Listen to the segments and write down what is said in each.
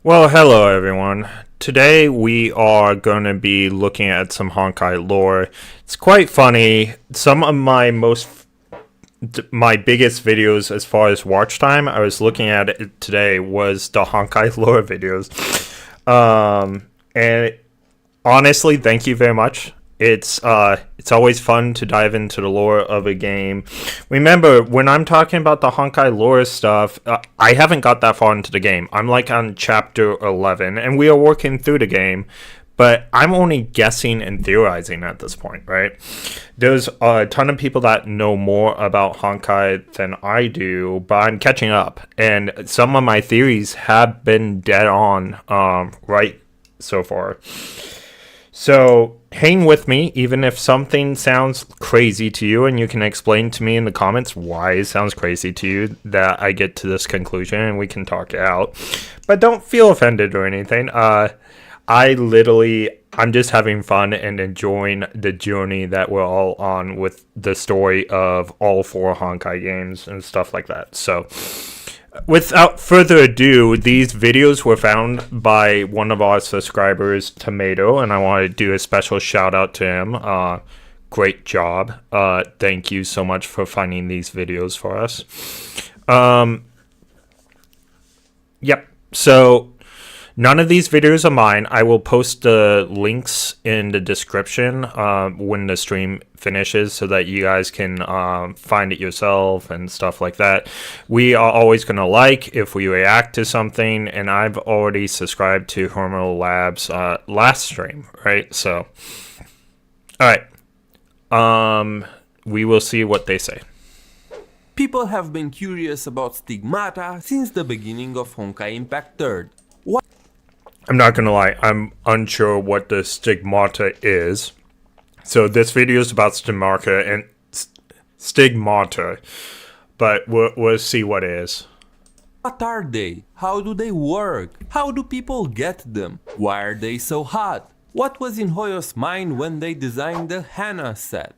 Well, hello everyone. Today we are going to be looking at some Honkai lore. It's quite funny. Some of my biggest videos as far as watch time, I was looking at it today, was the Honkai lore videos. And honestly, thank you very much. It's always fun to dive into the lore of a game. Remember, when I'm talking about the Honkai lore stuff, I haven't got that far into the game. I'm like on chapter 11, and we are working through the game, but I'm only guessing and theorizing at this point, right? There's a ton of people that know more about Honkai than I do, but I'm catching up, and some of my theories have been dead on, right so far. So hang with me, even if something sounds crazy to you, and you can explain to me in the comments why it sounds crazy to you that I get to this conclusion, and we can talk it out. But don't feel offended or anything. I'm just having fun and enjoying the journey that we're all on with the story of all four Honkai games and stuff like that. So without further ado, these videos were found by one of our subscribers, Tomato, and I want to do a special shout out to him. Great job. Thank you so much for finding these videos for us. Yep. So none of these videos are mine. I will post the links in the description when the stream finishes so that you guys can find it yourself and stuff like that. We are always going to like if we react to something, and I've already subscribed to Homu Labs last stream, right? So, all right. We will see what they say. People have been curious about Stigmata since the beginning of Honkai Impact 3rd. I'm not gonna lie, I'm unsure what the stigmata is. So this video is about stigmata, but we'll see what it is. What are they? How do they work? How do people get them? Why are they so hot? What was in Hoyo's mind when they designed the Hana set?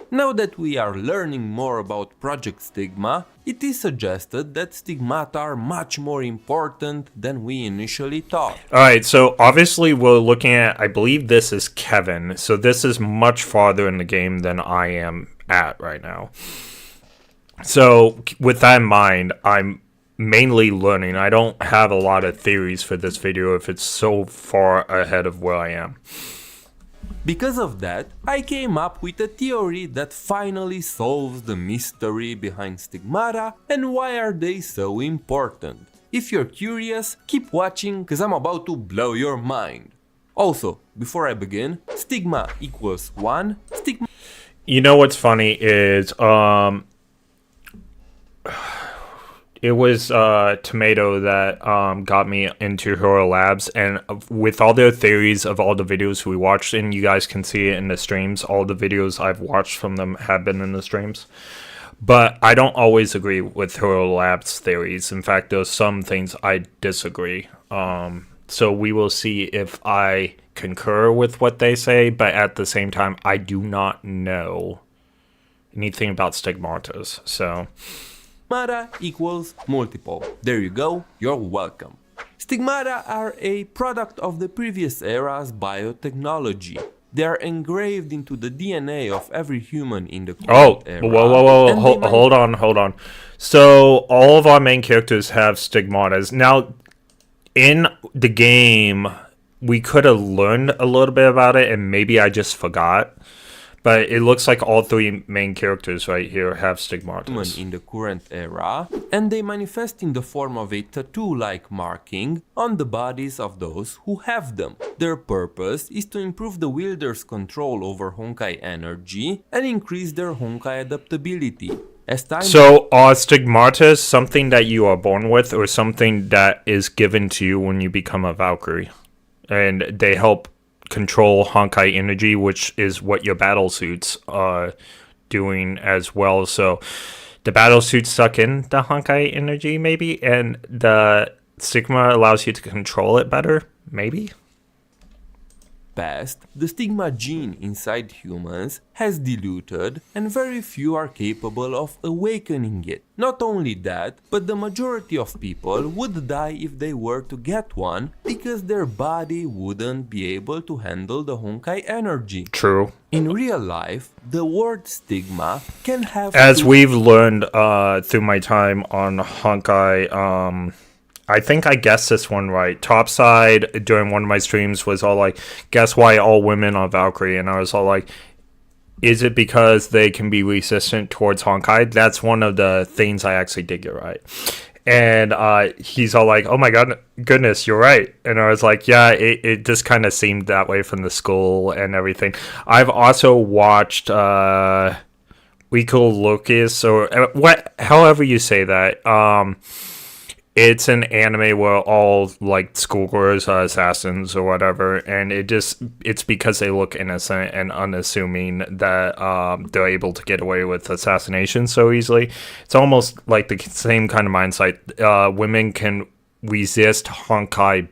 Now that we are learning more about Project Stigma, it is suggested that stigmata are much more important than we initially thought. Alright, so obviously we're looking at, I believe this is Kevin, so this is much farther in the game than I am at right now. So with that in mind, I'm mainly learning. I don't have a lot of theories for this video if it's so far ahead of where I am. Because of that, I came up with a theory that finally solves the mystery behind stigmata and why are they so important. If you're curious, keep watching cause I'm about to blow your mind. Also, before I begin, stigma equals 1, stigma... You know what's funny is, it was Tomato that got me into Homu Labs, and with all their theories of all the videos we watched, and you guys can see it in the streams, all the videos I've watched from them have been in the streams. But I don't always agree with Homu Labs' theories. In fact, there's some things I disagree. So we will see if I concur with what they say, but at the same time, I do not know anything about stigmatas, so... Stigmata equals multiple. There you go, you're welcome. Stigmata are a product of the previous era's biotechnology. They are engraved into the DNA of every human in the current era. Whoa, hold on. So all of our main characters have stigmatas. Now, in the game, we could have learned a little bit about it, and maybe I just forgot. But it looks like all three main characters right here have stigmatas. In the current era, and they manifest in the form of a tattoo-like marking on the bodies of those who have them. Their purpose is to improve the wielder's control over Honkai energy and increase their Honkai adaptability. So are stigmatas something that you are born with, or something that is given to you when you become a Valkyrie? And they help control Honkai energy, which is what your battle suits are doing as well. So the battle suits suck in the Honkai energy, maybe, and the stigma allows you to control it better, maybe. past, the stigma gene inside humans has diluted and very few are capable of awakening it. Not only that, but the majority of people would die if they were to get one because their body wouldn't be able to handle the Honkai energy. True. In real life, the word stigma can have... As we've learned through my time on Honkai, I think I guessed this one right. Topside, during one of my streams, was all like, guess why all women are Valkyrie? And I was all like, is it because they can be resistant towards Honkai? That's one of the things I actually did get right. And he's all like, oh my goodness, you're right. And I was like, yeah, it just kind of seemed that way from the school and everything. I've also watched Rico Lucas, or however you say that. It's an anime where all like schoolgirls are assassins or whatever, and it's because they look innocent and unassuming that they're able to get away with assassination so easily. It's almost like the same kind of mindset. Women can resist Honkai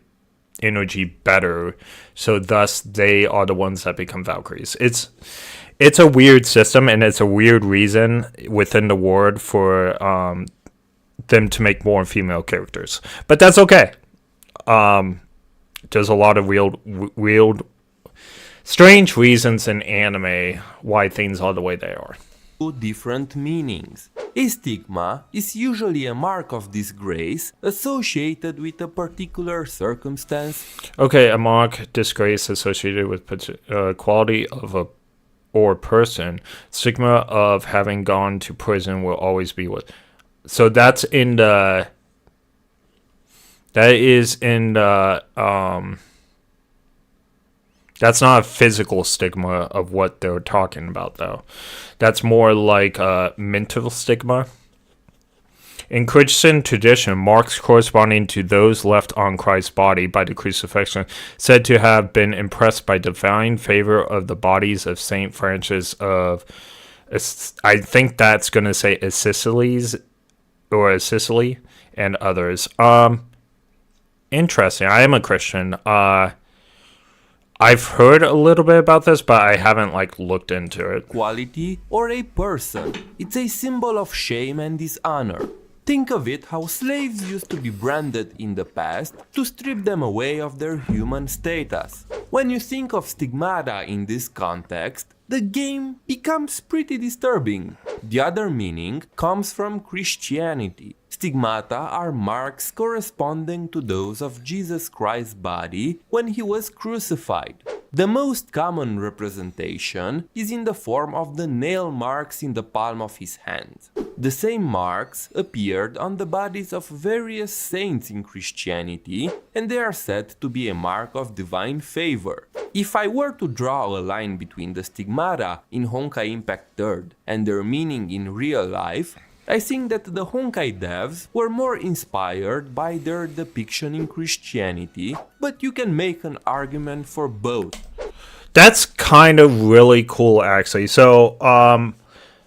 energy better, so thus they are the ones that become Valkyries. It's a weird system, and it's a weird reason within the word for them to make more female characters, but that's okay. There's a lot of weird, strange reasons in anime why things are the way they are. Two different meanings. A stigma is usually a mark of disgrace associated with a particular circumstance. Okay, a mark, disgrace associated with quality of a or person. Stigma of having gone to prison will always be with. So that's in the... That's not a physical stigma of what they're talking about, though. That's more like a mental stigma. In Christian tradition, marks corresponding to those left on Christ's body by the crucifixion, said to have been impressed by divine favor of the bodies of Saint Francis of... I think that's going to say Sicily and others. Interesting. I am a Christian. I've heard a little bit about this, but I haven't looked into it. Quality or a person. It's a symbol of shame and dishonor. Think of it how slaves used to be branded in the past to strip them away of their human status. When you think of stigmata in this context, the game becomes pretty disturbing. The other meaning comes from Christianity. Stigmata are marks corresponding to those of Jesus Christ's body when he was crucified. The most common representation is in the form of the nail marks in the palm of his hand. The same marks appeared on the bodies of various saints in Christianity, and they are said to be a mark of divine favor. If I were to draw a line between the stigmata in Honkai Impact 3rd and their meaning in real life, I think that the Honkai devs were more inspired by their depiction in Christianity, but you can make an argument for both. That's kind of really cool, actually. So,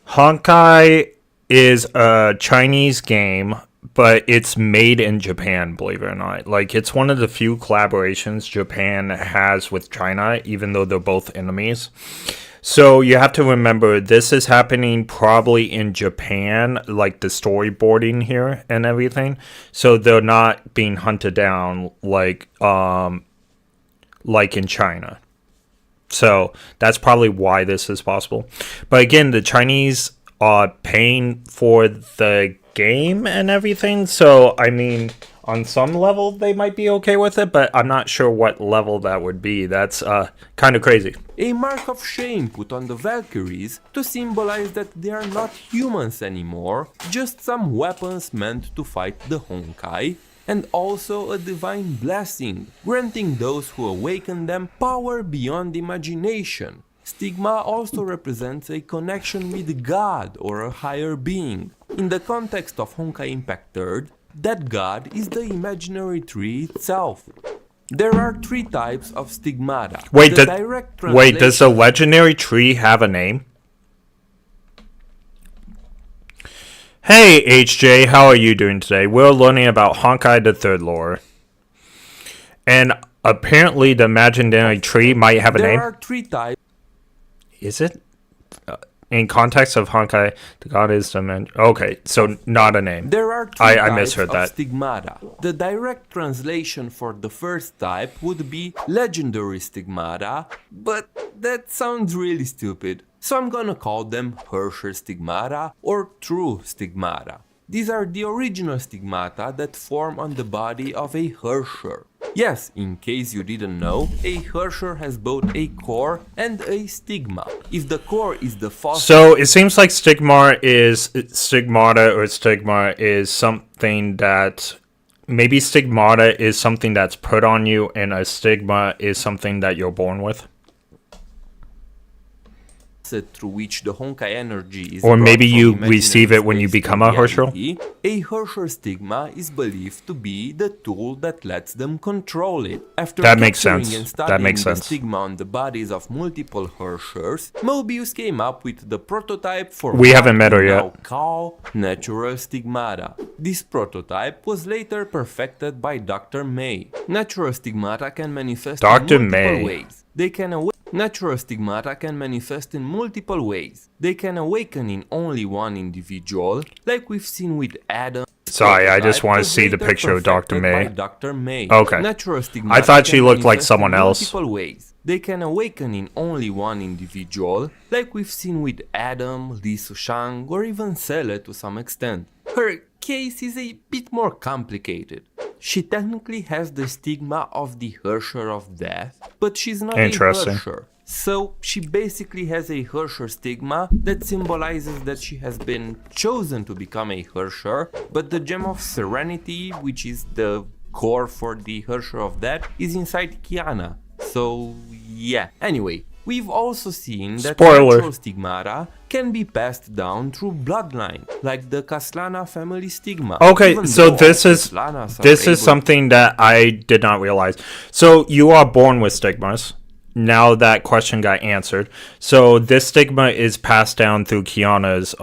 Honkai is a Chinese game, but it's made in Japan, believe it or not. It's one of the few collaborations Japan has with China, even though they're both enemies. So you have to remember, this is happening probably in Japan, the storyboarding here and everything. So they're not being hunted down like in China. So that's probably why this is possible. But again, the Chinese are paying for the game and everything. So, I mean, on some level, they might be okay with it, but I'm not sure what level that would be. That's kind of crazy. A mark of shame put on the Valkyries to symbolize that they are not humans anymore, just some weapons meant to fight the Honkai, and also a divine blessing, granting those who awaken them power beyond imagination. Stigma also represents a connection with God or a higher being. In the context of Honkai Impact 3rd, that God is the imaginary tree itself. There are 3 types of stigmata. Wait, does the legendary tree have a name? Hey HJ, how are you doing today? We're learning about Honkai the 3rd lore. And Apparently, the imaginary tree might have a There name. are three types. Is it? In context of Honkai, the god is the man. Okay, so not a name. There are three I types misheard of that. stigmata. The direct translation for the first type would be legendary stigmata, but that sounds really stupid. So I'm gonna call them Herrscher stigmata or true stigmata. These are the original stigmata that form on the body of a Herrscher. Yes, in case you didn't know, a Herrscher has both a core and a stigma. If the core is the fossil, So it seems like stigmata is something that maybe stigmata is something that's put on you, and a stigma is something that you're born with. through which the Honkai energy is Or brought maybe from you imaginary receive it when you space to become a Herrscher? reality, a Herrscher stigma is believed to be the tool that lets them control it. After That makes capturing sense. and That studying makes the sense. stigma on the bodies of multiple Herrschers, Mobius came up with the prototype for We what haven't met her we yet. now call natural stigmata. This prototype was later perfected by Dr. May. Natural stigmata can manifest Dr. in multiple May. ways. They can Natural stigmata can manifest in multiple ways. They can awaken in only one individual, like we've seen with Adam. Sorry, I just Prototype want to was see the later picture of Dr. perfected May. by Dr. May. Okay. Natural I stigmata thought she can looked like manifest someone in else. multiple ways. They can awaken in only one individual, like we've seen with Adam, Li Sushang, or even Cele to some extent. Her case is a bit more complicated. She technically has the stigma of the Herrscher of Death, but she's not a Interesting. Herrscher. So she basically has a Herrscher stigma that symbolizes that she has been chosen to become a Herrscher, but the Gem of Serenity, which is the core for the Herrscher of Death, is inside Kiana. So yeah. Anyway, we've also seen that Spoiler. natural stigmata can be passed down through bloodline, like the Kaslana family stigma. Okay, Even so though this all is Kaslanas are this is able something that I did not realize. So you are born with stigmas. Now that question got answered. So this stigma is passed down through Kiana's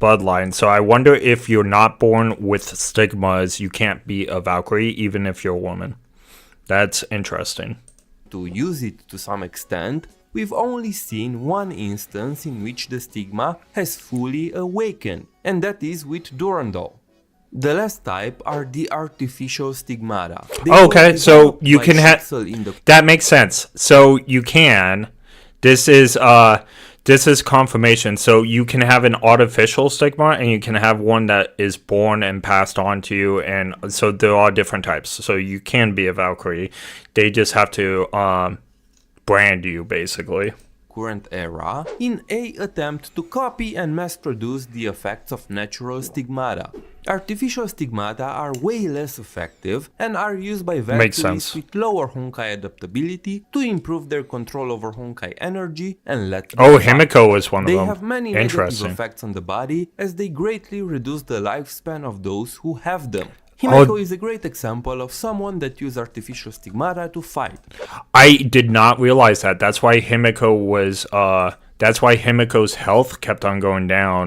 bloodline. So I wonder if you're not born with stigmas, you can't be a Valkyrie, even if you're a woman. That's interesting. to use it to some extent, we've only seen one instance in which the stigma has fully awakened, and that is with Durandal. The last type are the artificial stigmata. They were Okay, so developed you by can have Schitzel in the that makes sense. So you can. This is confirmation. So you can have an artificial stigma, and you can have one that is born and passed on to you, and so there are different types. So you can be a Valkyrie. They just have to brand you, basically. current era in a attempt to copy and mass produce the effects of natural stigmata. Artificial stigmata are way less effective and are used by Makes Valkyries sense. with lower Honkai adaptability to improve their control over Honkai energy and let them Oh, fight. Himiko is one of They them. have many negative Interesting. effects on the body as they greatly reduce the lifespan of those who have them. Oh. Himeko is a great example of someone that used artificial stigmata to fight. I did not realize that. That's why Himiko's health kept on going down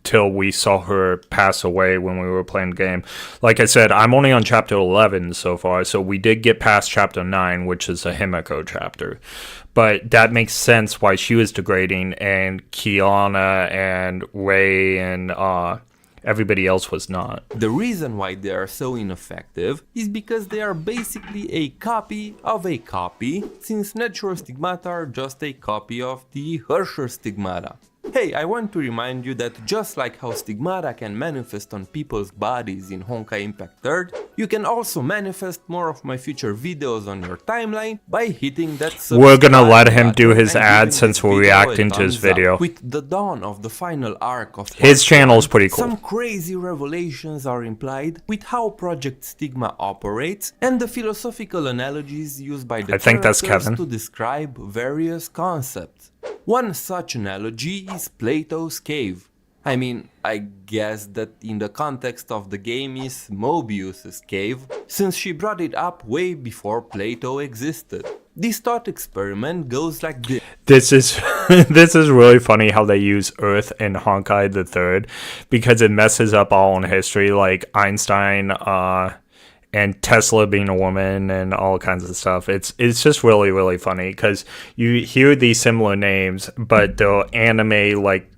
till we saw her pass away when we were playing the game. Like I said, I'm only on chapter 11 so far, so we did get past chapter 9, which is a Himiko chapter. But that makes sense why she was degrading, and Kiana and Rei and everybody else was not. The reason why they are so ineffective is because they are basically a copy of a copy, since natural stigmata are just a copy of the Herrscher stigmata. Hey, I want to remind you that just like how stigmata can manifest on people's bodies in Honkai Impact 3rd, you can also manifest more of my future videos on your timeline by hitting that subscribe We're gonna let him button do his and ad giving since this we're video a reacting to his thumbs up. video. With the dawn of the final arc of His Part channel is 1, pretty cool. Some crazy revelations are implied with how Project Stigma operates and the philosophical analogies used by the I think that's characters Kevin. to describe various concepts. One such analogy is Plato's cave. I mean, I guess that in the context of the game is Mobius's cave, since she brought it up way before Plato existed. This thought experiment goes like this. This is this is really funny how they use Earth in Honkai the Third, because it messes up all in history, like Einstein and Tesla being a woman and all kinds of stuff. It's just really, really funny because you hear these similar names, but they'll anime like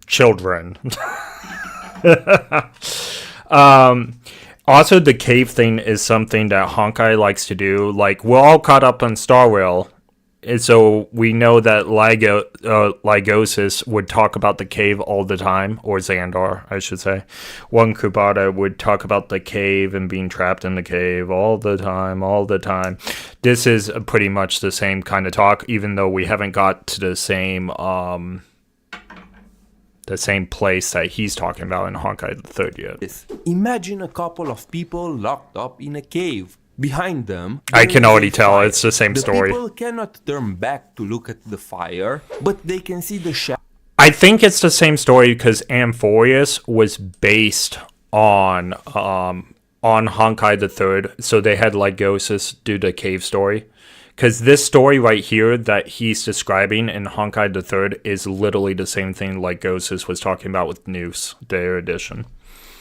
children. Also, the cave thing is something that Honkai likes to do. Like, we're all caught up on Star Rail, and so we know that Lygosis would talk about the cave all the time, or Xandar, I should say. One Kubata would talk about the cave and being trapped in the cave all the time, all the time. This is pretty much the same kind of talk, even though we haven't got to the same place that he's talking about in Honkai the Third yet. Imagine a couple of people locked up in a cave. Behind them, I can already tell it's the same story. People cannot turn back to look at the fire, but they can see the shadow. I think it's the same story because Amphorius was based on Honkai the Third, so they had Lygosis do the cave story. Because this story right here that he's describing in Honkai the Third is literally the same thing Lygosis was talking about with Noose, their edition.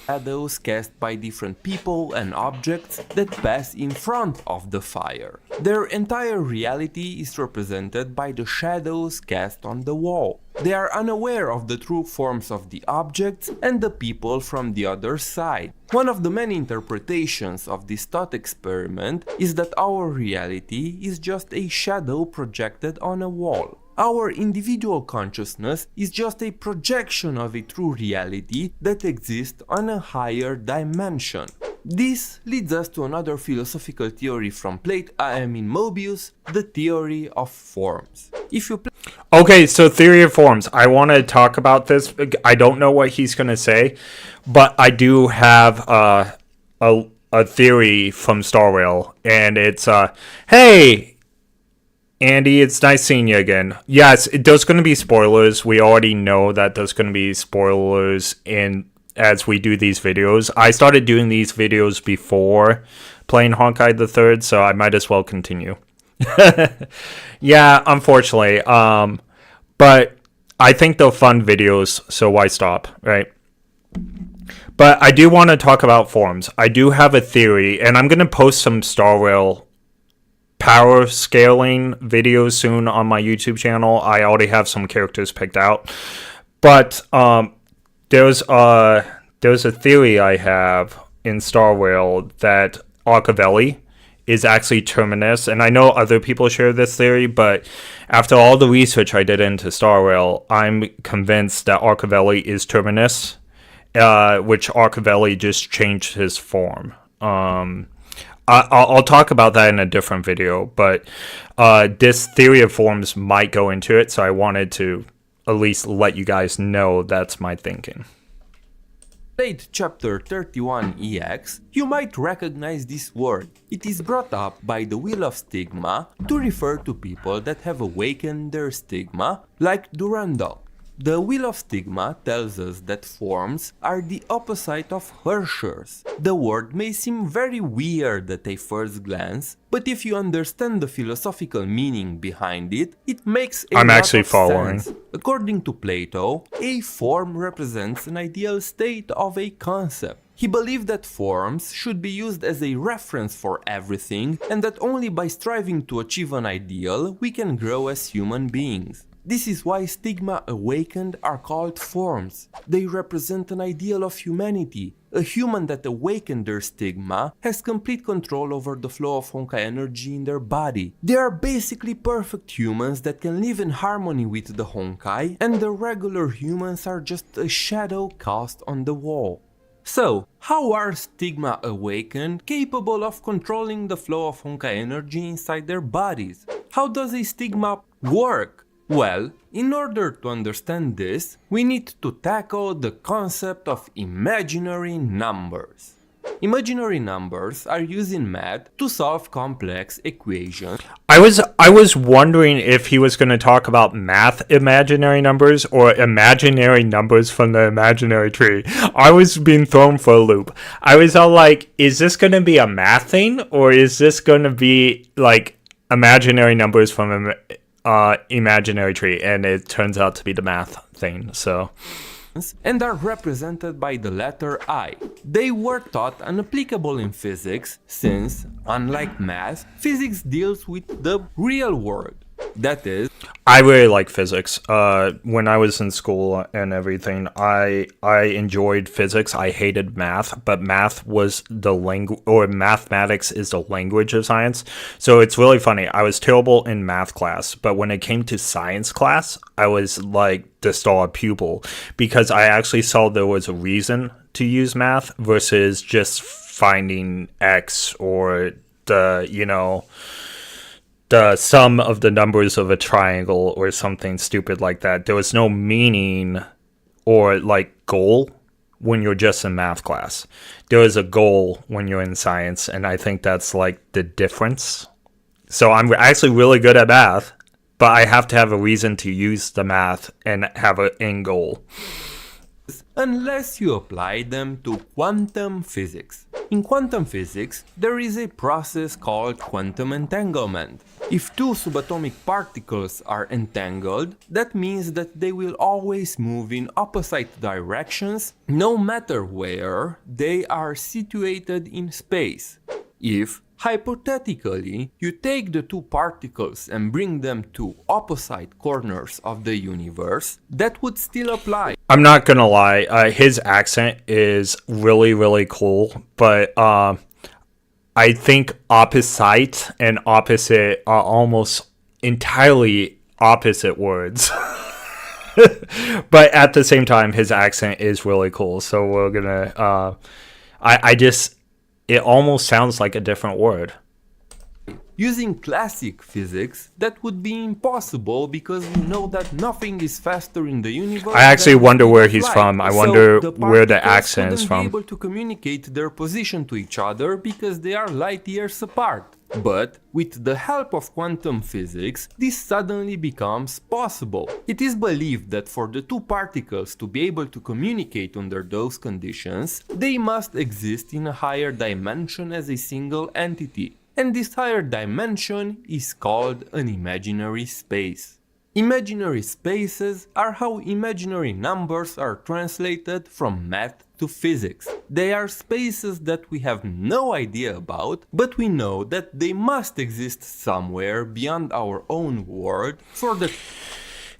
Shadows cast by different people and objects that pass in front of the fire. Their entire reality is represented by the shadows cast on the wall. They are unaware of the true forms of the objects and the people from the other side. One of the many interpretations of this thought experiment is that our reality is just a shadow projected on a wall. Our individual consciousness is just a projection of a true reality that exists on a higher dimension. This leads us to another philosophical theory from Mobius, the theory of forms. Okay, so theory of forms. I want to talk about this. I don't know what he's going to say, but I do have a theory from Star Rail, and it's, hey, Andy, it's nice seeing you again. Yes, there's going to be spoilers. We already know that there's going to be spoilers as we do these videos. I started doing these videos before playing Honkai the Third, so I might as well continue. Yeah, unfortunately. But I think they're fun videos, so why stop, right? But I do want to talk about forms. I do have a theory, and I'm going to post some Star Rail power scaling videos soon on my YouTube channel. I already have some characters picked out, but there's a theory I have in Star Rail that Arcavelli is actually Terminus, and I know other people share this theory, but after all the research I did into Star Rail, I'm convinced that Arcavelli is Terminus, which Arcavelli just changed his form. I'll talk about that in a different video, but this theory of forms might go into it, so I wanted to at least let you guys know that's my thinking. Late chapter 31 EX, you might recognize this word. It is brought up by the Wheel of Stigma to refer to people that have awakened their stigma, like Durandal. The Wheel of Stigma tells us that forms are the opposite of Herschers. The word may seem very weird at a first glance, but if you understand the philosophical meaning behind it, it makes a lot of sense. According to Plato, a form represents an ideal state of a concept. He believed that forms should be used as a reference for everything, and that only by striving to achieve an ideal we can grow as human beings. This is why stigma awakened are called forms. They represent an ideal of humanity. A human that awakened their stigma has complete control over the flow of Honkai energy in their body. They are basically perfect humans that can live in harmony with the Honkai, and the regular humans are just a shadow cast on the wall. So, how are stigma awakened capable of controlling the flow of Honkai energy inside their bodies? How does a stigma work? Well, in order to understand this, we need to tackle the concept of imaginary numbers. Imaginary numbers are used in math to solve complex equations. I was wondering if he was going to talk about math imaginary numbers or imaginary numbers from the imaginary tree. I was being thrown for a loop. I was all like, is this going to be a math thing, or is this going to be like imaginary numbers from imaginary tree? And it turns out to be the math thing. So and are represented by the letter I. They were taught unapplicable in physics since, unlike math, physics deals with the real world. That is, I really like physics. When I was in school and everything, I enjoyed physics. I hated math, but math was the language, or mathematics is the language of science. So it's really funny. I was terrible in math class, but when it came to science class, I was like the star pupil because I actually saw there was a reason to use math versus just finding X or the sum of the numbers of a triangle or something stupid like that. There was no meaning or like goal when you're just in math class. There is a goal when you're in science, and I think that's like the difference. So I'm actually really good at math, but I have to have a reason to use the math and have an end goal. unless you apply them to quantum physics. In quantum physics, there is a process called quantum entanglement. If two subatomic particles are entangled, that means that they will always move in opposite directions, no matter where they are situated in space. If, hypothetically, you take the two particles and bring them to opposite corners of the universe, that would still apply. I'm not gonna lie, his accent is really, really cool, but I think opposite and opposite are almost entirely opposite words. But at the same time, his accent is really cool, so we're gonna, it almost sounds like a different word. Using classic physics, that would be impossible because we know that nothing is faster in the universe. I actually wonder where he's light. from. I So wonder the where the particles accent is wouldn't from. be able to communicate their position to each other because they are light years apart. But with the help of quantum physics, this suddenly becomes possible. It is believed that for the two particles to be able to communicate under those conditions, they must exist in a higher dimension as a single entity. And this higher dimension is called an imaginary space. Imaginary spaces are how imaginary numbers are translated from math to physics. They are spaces that we have no idea about, but we know that they must exist somewhere beyond our own world for the...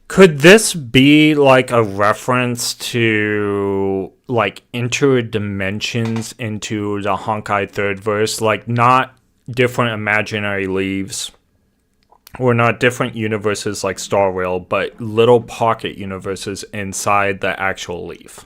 Could this be like a reference to like interdimensions into the Honkai third verse? Like not different imaginary leaves, or not different universes like Star Rail, but little pocket universes inside the actual leaf.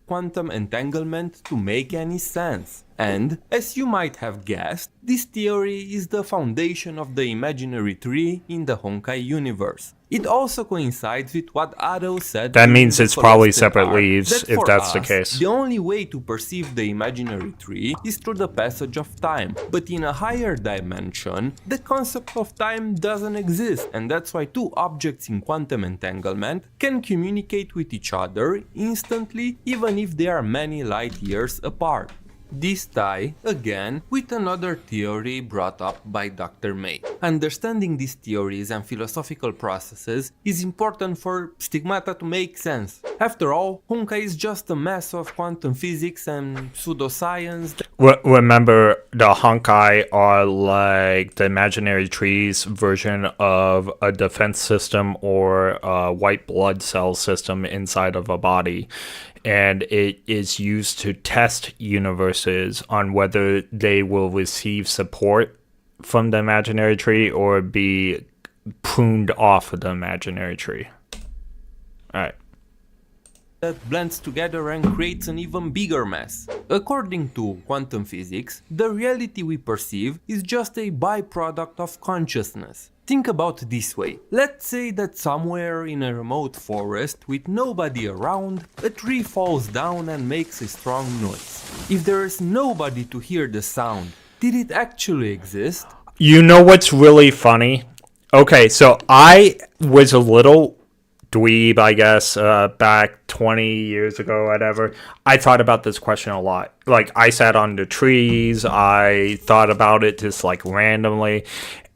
Quantum entanglement to make any sense. And, as you might have guessed, this theory is the foundation of the imaginary tree in the Honkai universe. It also coincides with what Ado said. That means it's probably Celeste separate arc, leaves, that if for that's the us, case. The only way to perceive the imaginary tree is through the passage of time. But in a higher dimension, the concept of time doesn't exist, and that's why two objects in quantum entanglement can communicate with each other instantly, even if they are many light years apart. This tie, again, with another theory brought up by Dr. May. Understanding these theories and philosophical processes is important for stigmata to make sense. After all, Honkai is just a mess of quantum physics and pseudoscience. Remember, the Honkai are like the imaginary trees version of a defense system or a white blood cell system inside of a body. And it is used to test universes on whether they will receive support from the imaginary tree or be pruned off of the imaginary tree. Alright. That blends together and creates an even bigger mess. According to quantum physics, the reality we perceive is just a byproduct of consciousness. Think about it this way. Let's say that somewhere in a remote forest with nobody around, a tree falls down and makes a strong noise. If there is nobody to hear the sound, did it actually exist? You know what's really funny? Okay, so I was a little dweeb, I guess, back 20 years ago, whatever, I thought about this question a lot. Like, I sat on the trees, I thought about it just like randomly,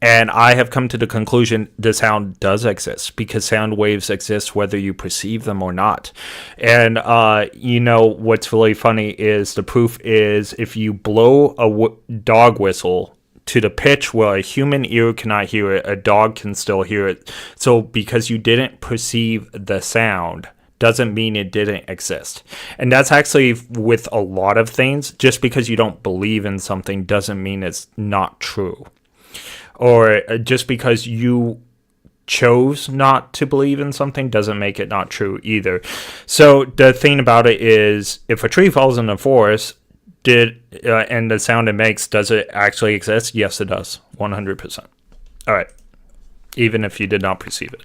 and I have come to the conclusion the sound does exist because sound waves exist whether you perceive them or not. And, what's really funny is the proof is if you blow a dog whistle to the pitch where a human ear cannot hear it, a dog can still hear it. So because you didn't perceive the sound doesn't mean it didn't exist. And that's actually with a lot of things. Just because you don't believe in something doesn't mean it's not true. Or just because you chose not to believe in something doesn't make it not true either. So the thing about it is if a tree falls in the forest, and the sound it makes, does it actually exist? Yes, it does. 100%. All right. Even if you did not perceive it.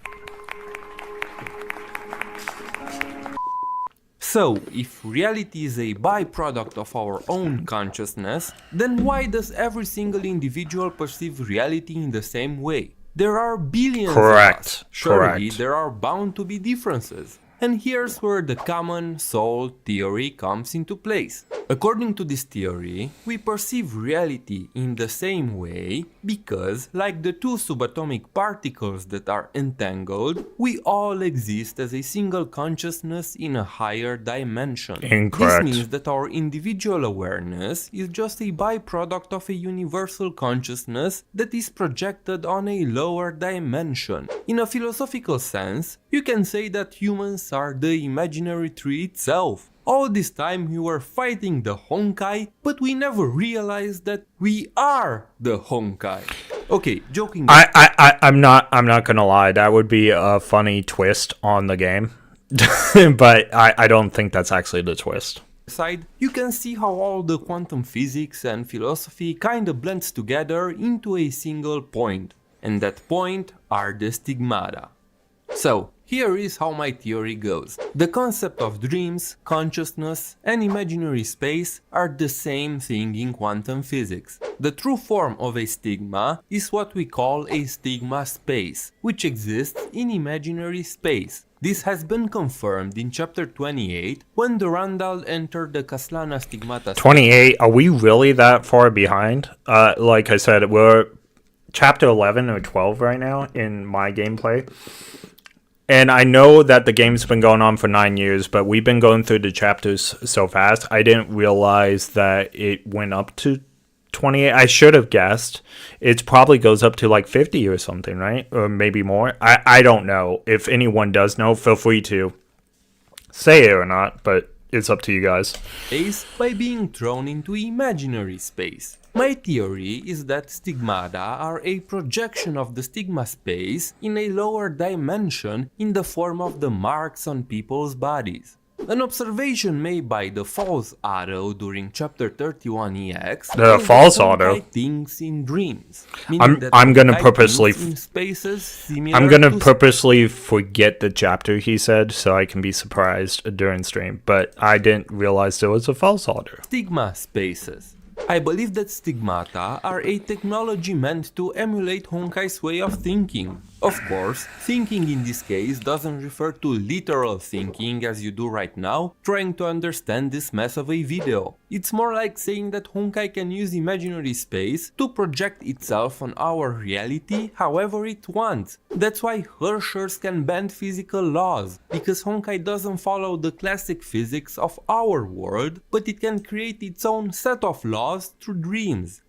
So, if reality is a byproduct of our own consciousness, then why does every single individual perceive reality in the same way? There are billions of us. Surely there are bound to be differences. And here's where the common soul theory comes into place. According to this theory, we perceive reality in the same way because, like the two subatomic particles that are entangled, we all exist as a single consciousness in a higher dimension. Incorrect. This means that our individual awareness is just a byproduct of a universal consciousness that is projected on a lower dimension. In a philosophical sense, you can say that humans are the imaginary tree itself. All this time we were fighting the Honkai, but we never realized that we are the Honkai. Okay, joking. I'm not gonna lie. That would be a funny twist on the game, but I don't think that's actually the twist. Side, you can see how all the quantum physics and philosophy kinda blends together into a single point, and that point are the stigmata. So, here is how my theory goes. The concept of dreams, consciousness, and imaginary space are the same thing in quantum physics. The true form of a stigma is what we call a stigma space, which exists in imaginary space. This has been confirmed in chapter 28 when Durandal entered the Kaslana stigmata. 28? Are we really that far behind? Like I said, we're chapter 11 or 12 right now in my gameplay. And I know that the game's been going on for 9 years, but we've been going through the chapters so fast, I didn't realize that it went up to 28. I should have guessed. It probably goes up to like 50 or something, right? Or maybe more. I don't know. If anyone does know, feel free to say it or not, but it's up to you guys. Space by being thrown into imaginary space. My theory is that stigmata are a projection of the stigma space in a lower dimension in the form of the marks on people's bodies. An observation made by the false Otto during chapter 31 EX. The false Otto thinks in dreams. I'm gonna purposely purposely forget the chapter he said so I can be surprised during stream, but I didn't realize there was a false Otto. Stigma spaces. I believe that stigmata are a technology meant to emulate Honkai's way of thinking. Of course, thinking in this case doesn't refer to literal thinking as you do right now, trying to understand this mess of a video. It's more like saying that Honkai can use imaginary space to project itself on our reality however it wants. That's why Herschers can bend physical laws, because Honkai doesn't follow the classic physics of our world, but it can create its own set of laws through dreams.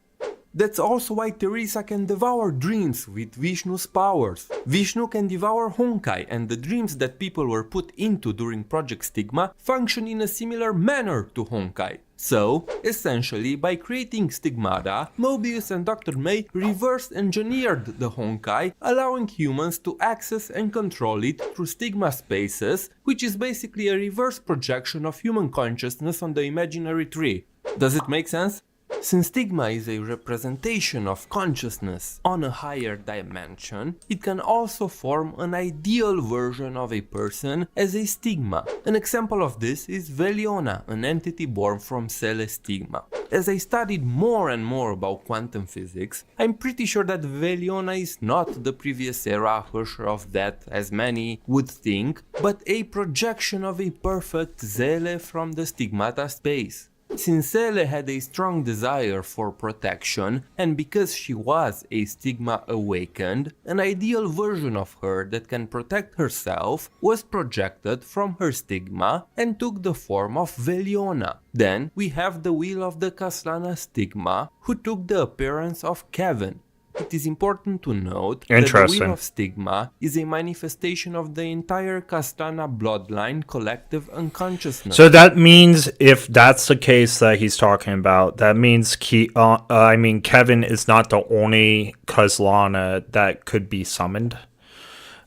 That's also why Teresa can devour dreams with Vishnu's powers. Vishnu can devour Honkai, and the dreams that people were put into during Project Stigma function in a similar manner to Honkai. So, essentially, by creating Stigmata, Mobius and Dr. May reverse engineered the Honkai, allowing humans to access and control it through Stigma spaces, which is basically a reverse projection of human consciousness on the imaginary tree. Does it make sense? Since stigma is a representation of consciousness on a higher dimension, it can also form an ideal version of a person as a stigma. An example of this is Veliona, an entity born from Cele stigma. As I studied more and more about quantum physics, I'm pretty sure that Veliona is not the previous era Husher of Death as many would think, but a projection of a perfect Zele from the stigmata space. Since Cele had a strong desire for protection, and because she was a stigma awakened, an ideal version of her that can protect herself was projected from her stigma and took the form of Veliona. Then we have the wheel of the Kaslana stigma, who took the appearance of Kevin. It is important to note that the Wheel of Stigma is a manifestation of the entire Castana bloodline collective unconsciousness. So that means, if that's the case that he's talking about, that means Kevin is not the only Kaslana that could be summoned,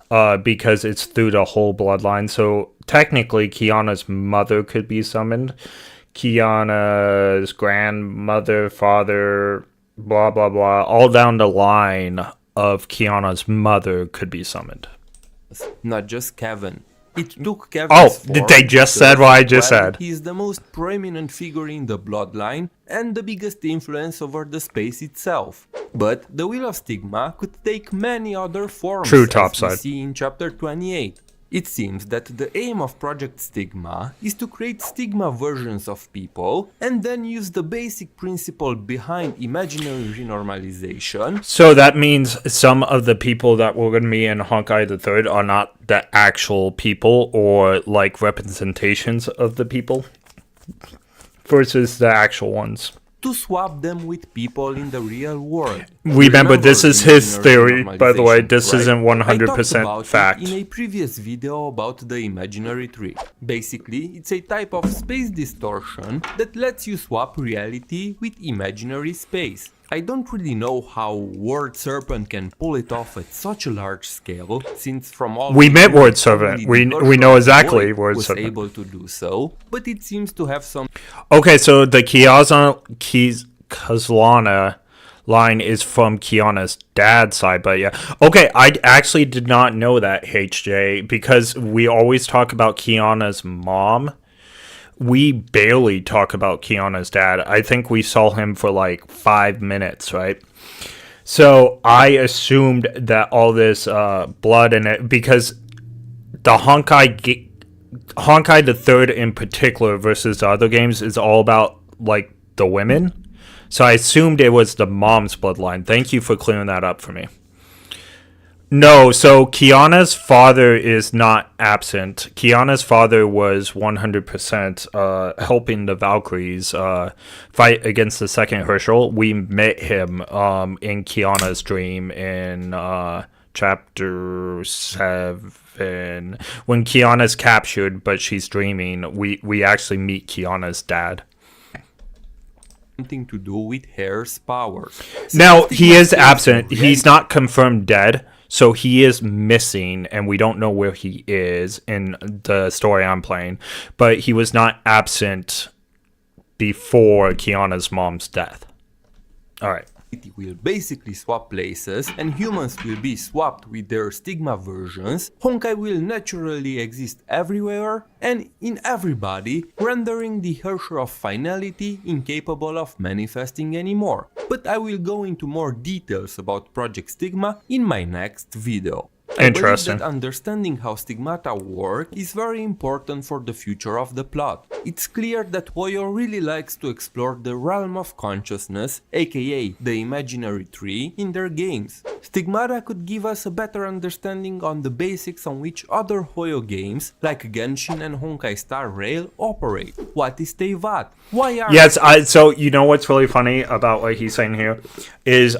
because it's through the whole bloodline. So technically, Kiana's mother could be summoned. Kiana's grandmother, father, blah blah blah, all down the line of Kiana's mother could be summoned. Not just Kevin. It took Kevin's form. They just said what I just said. He is the most prominent figure in the bloodline and the biggest influence over the space itself. But the Wheel of Stigma could take many other forms, True, as topside. we see in chapter 28. It seems that the aim of Project Stigma is to create stigma versions of people and then use the basic principle behind imaginary renormalization. So that means some of the people that were going to be in Honkai the Third are not the actual people, or like representations of the people, versus the actual ones. To swap them with people in the real world. Remember, this is his theory, by the way. This isn't 100% fact. In a previous video about the imaginary tree. Basically, it's a type of space distortion that lets you swap reality with imaginary space. I don't really know how Word Serpent can pull it off at such a large scale, since from all we met Word Serpent. We know exactly Word was Serpent. able to do so, but it seems to have some. Okay, so the Kaslana line is from Kiana's dad's side, but yeah. Okay, I actually did not know that, HJ, because we always talk about Kiana's mom. We barely talk about Kiana's dad. I think we saw him for like 5 minutes, right? So I assumed that all this blood in it, because the Honkai the Third in particular versus the other games is all about like the women. So I assumed it was the mom's bloodline. Thank you for clearing that up for me. No, so Kiana's father is not absent. Kiana's father was 100% helping the Valkyries fight against the second Herschel. We met him in Kiana's dream in chapter 7. When Kiana's captured, but she's dreaming, we actually meet Kiana's dad. Something to do with Hair's powers. Now, he is absent. He's not confirmed dead. So he is missing, and we don't know where he is in the story I'm playing. But he was not absent before Kiana's mom's death. All right. It will basically swap places, and humans will be swapped with their stigma versions. Honkai will naturally exist everywhere and in everybody, rendering the Herrscher of Finality incapable of manifesting anymore. But I will go into more details about Project Stigma in my next video. Interesting. I believe that understanding how stigmata work is very important for the future of the plot. It's clear that Hoyo really likes to explore the realm of consciousness, aka the imaginary tree, in their games. Stigmata could give us a better understanding on the basics on which other Hoyo games, like Genshin and Honkai Star Rail, operate. What is Teyvat? Why are... Yes, so you know what's really funny about what he's saying here is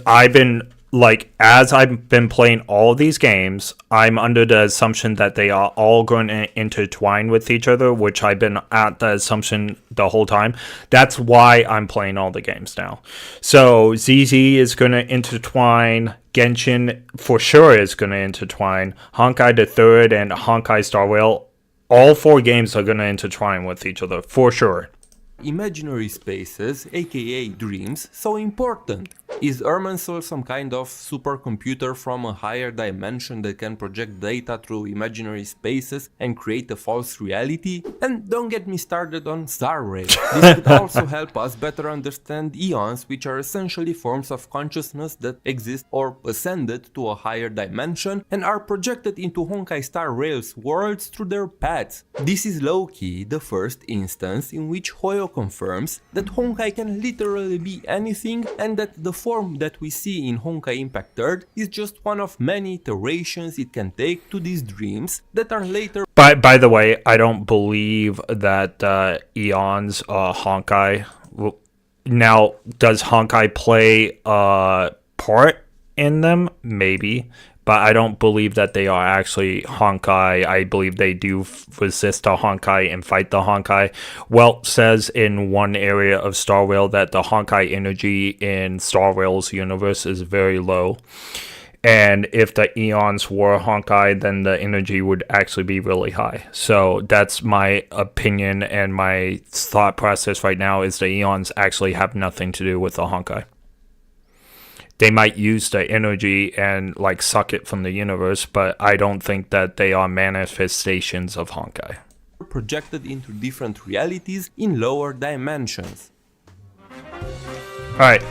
as I've been playing all of these games, I'm under the assumption that they are all going to intertwine with each other, which I've been at the assumption the whole time. That's why I'm playing all the games now. So ZZ is going to intertwine, Genshin for sure is going to intertwine, Honkai the Third and Honkai Star Rail, all 4 games are going to intertwine with each other, for sure. imaginary spaces, aka dreams, so important? Is Irminsul some kind of supercomputer from a higher dimension that can project data through imaginary spaces and create a false reality? And don't get me started on star rays. This could also help us better understand eons, which are essentially forms of consciousness that exist or ascended to a higher dimension and are projected into Honkai Star Rail's worlds through their paths. This is low-key the first instance in which Hoyo confirms that Honkai can literally be anything and that the form that we see in Honkai Impact 3rd is just one of many iterations it can take to these dreams that are later. By the way, I don't believe that Eons Honkai. Now, does Honkai play a part in them? Maybe. But I don't believe that they are actually Honkai. I believe they do resist the Honkai and fight the Honkai. Welt says in one area of Star Rail that the Honkai energy in Star Rail's universe is very low. And if the Eons were Honkai, then the energy would actually be really high. So that's my opinion, and my thought process right now is the Eons actually have nothing to do with the Honkai. They might use the energy and like suck it from the universe, but I don't think that they are manifestations of Honkai. Projected into different realities in lower dimensions. Alright.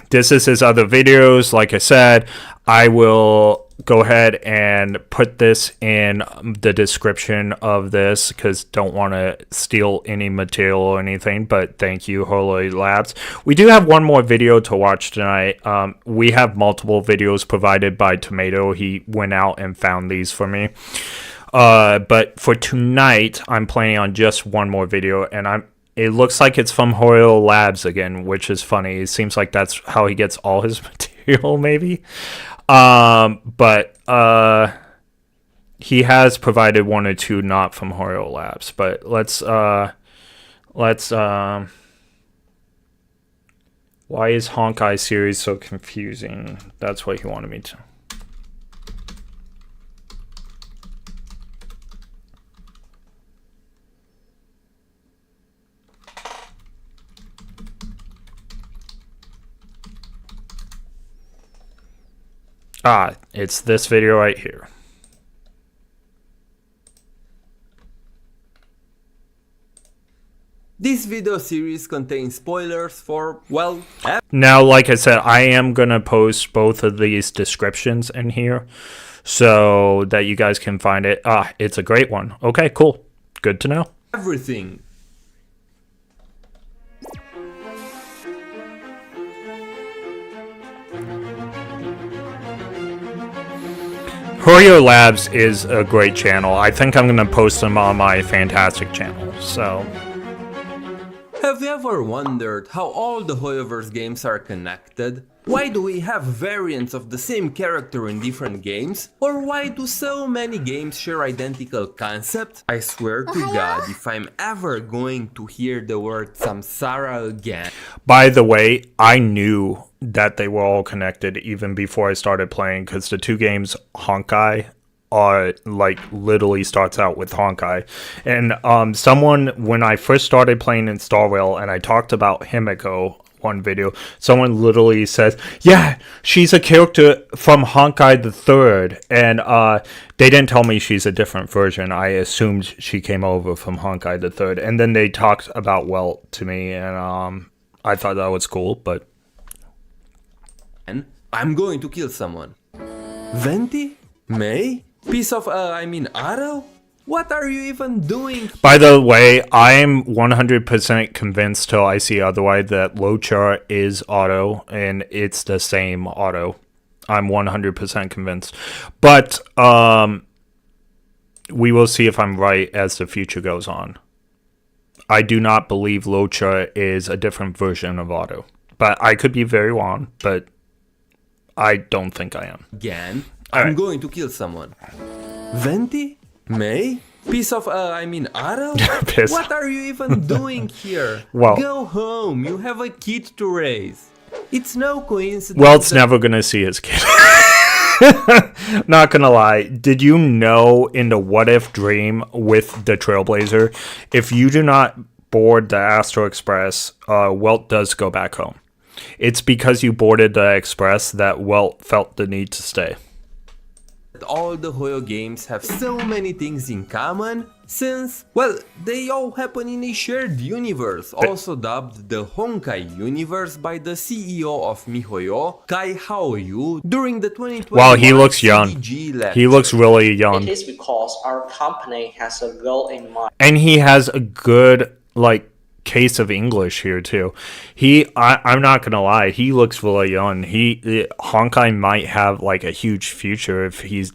This is his other videos. Like I said, I will go ahead and put this in the description of this because don't want to steal any material or anything, but thank you, Homu Labs. We do have one more video to watch tonight. We have multiple videos provided by Tomato. He went out and found these for me. But for tonight, I'm planning on just one more video, and it looks like it's from Homu Labs again, which is funny. It seems like that's how he gets all his material, maybe. But he has provided one or two not from Homu Labs. But let's why is Honkai series so confusing? That's what he wanted me to. It's this video right here. This video series contains spoilers for, well, now, like I said, I am going to post both of these descriptions in here so that you guys can find it. It's a great one. Okay, cool. Good to know. everything. Homu Labs is a great channel. I think I'm going to post them on my fantastic channel. So, Have you ever wondered how all the Hoyoverse games are connected? Why do we have variants of the same character in different games? Or why do so many games share identical concepts? I swear to God, if I'm ever going to hear the word samsara again. by the way, I knew that they were all connected even before I started playing, because the two games Honkai are like literally starts out with Honkai. And someone, when I first started playing in Star Rail and I talked about Himiko one video, someone literally says, yeah, she's a character from Honkai the 3rd, and they didn't tell me she's a different version. I assumed she came over from Honkai the 3rd, and then they talked about Welt to me, and I thought that was cool. But And I'm going to kill someone. Venti? May? Piece of, Otto? What are you even doing? by the way, I'm 100% convinced till I see otherwise that Lochar is Otto, and it's the same Otto. I'm 100% convinced. But we will see if I'm right as the future goes on. I do not believe Lochar is a different version of Otto. But I could be very wrong, but I don't think I am. Again, All I'm right. going to kill someone. Venti? May? Piece of, Otto? Piss. What are you even doing here? Well- Go home, you have a kid to raise. It's no coincidence. Welt's that- never gonna see his kid. Not gonna lie. Did you know in the What If dream with the Trailblazer, if you do not board the Astro Express, Welt does go back home. It's because you boarded the Express that Welt felt the need to stay. All the Hoyo games have so many things in common since, well, they all happen in a shared universe, also dubbed the Honkai universe by the CEO of MiHoYo, Kai Haoyu, during the 2021 Wow, he looks young. CDG lecture. He looks really young. It is because our company has a goal in mind. And he has a good, like, case of English here too. I'm not gonna lie, he looks really young. Honkai might have like a huge future if he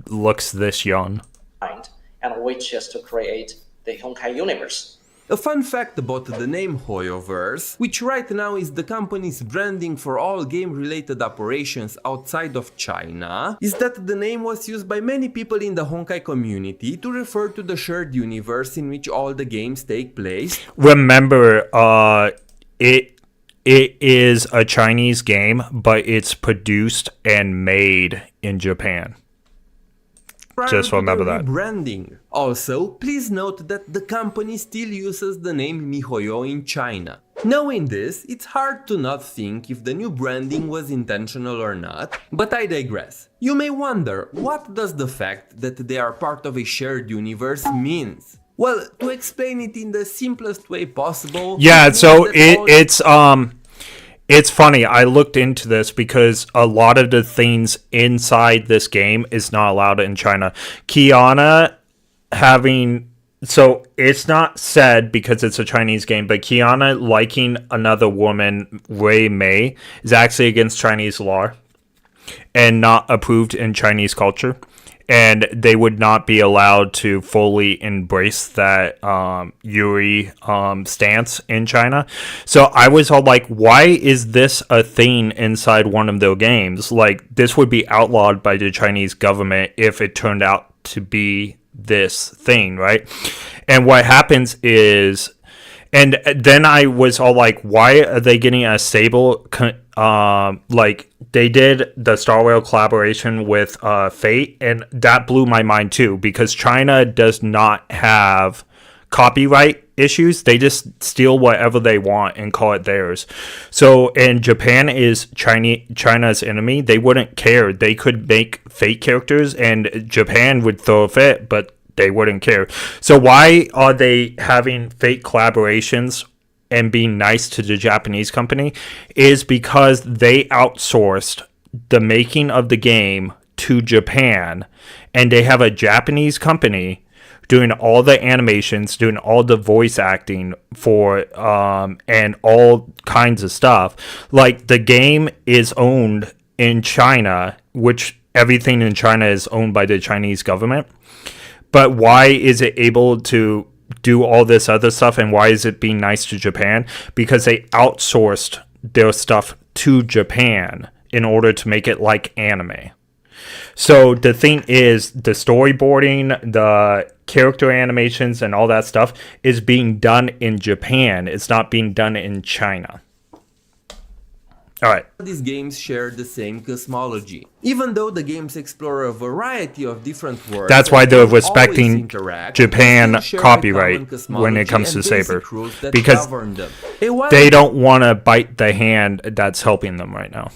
looks this young. And which is to create the Honkai universe. A fun fact about the name Hoyoverse, which right now is the company's branding for all game-related operations outside of China, is that the name was used by many people in the Honkai community to refer to the shared universe in which all the games take place. Remember, it is a Chinese game, but it's produced and made in Japan. Just remember that. Branding. Also, please note that the company still uses the name MiHoYo in China. Knowing this, it's hard to not think if the new branding was intentional or not, but I digress. You may wonder, what does the fact that they are part of a shared universe means? Well, to explain it in the simplest way possible... Yeah, so it's funny, I looked into this because a lot of the things inside this game is not allowed in China. Kiana so it's not said because it's a Chinese game, but Kiana liking another woman, Wei Mei, is actually against Chinese law and not approved in Chinese culture. And they would not be allowed to fully embrace that Yuri stance in China. So I was all like, why is this a thing inside one of their games? Like, this would be outlawed by the Chinese government if it turned out to be this thing, right? And what happens is... And then I was all like, why are they getting a stable... like, they did the Star Wars collaboration with Fate, and that blew my mind too, because China does not have copyright issues. They just steal whatever they want and call it theirs. So, and Japan is China's enemy. They wouldn't care. They could make Fate characters, and Japan would throw a fit, but they wouldn't care. So why are they having Fate collaborations and being nice to the Japanese company? Is because they outsourced the making of the game to Japan, and they have a Japanese company doing all the animations, doing all the voice acting for and all kinds of stuff. Like, the game is owned in China, which everything in China is owned by the Chinese government. But why is it able to do all this other stuff, and why is it being nice to Japan? Because they outsourced their stuff to Japan in order to make it like anime. So the thing is, the storyboarding, the character animations, and all that stuff is being done in Japan. It's not being done in China. Alright. These games share the same cosmology. Even though the games explore a variety of different worlds, that's why they're respecting Japan copyright when it comes to Saber. Because they don't want to bite the hand that's helping them right now.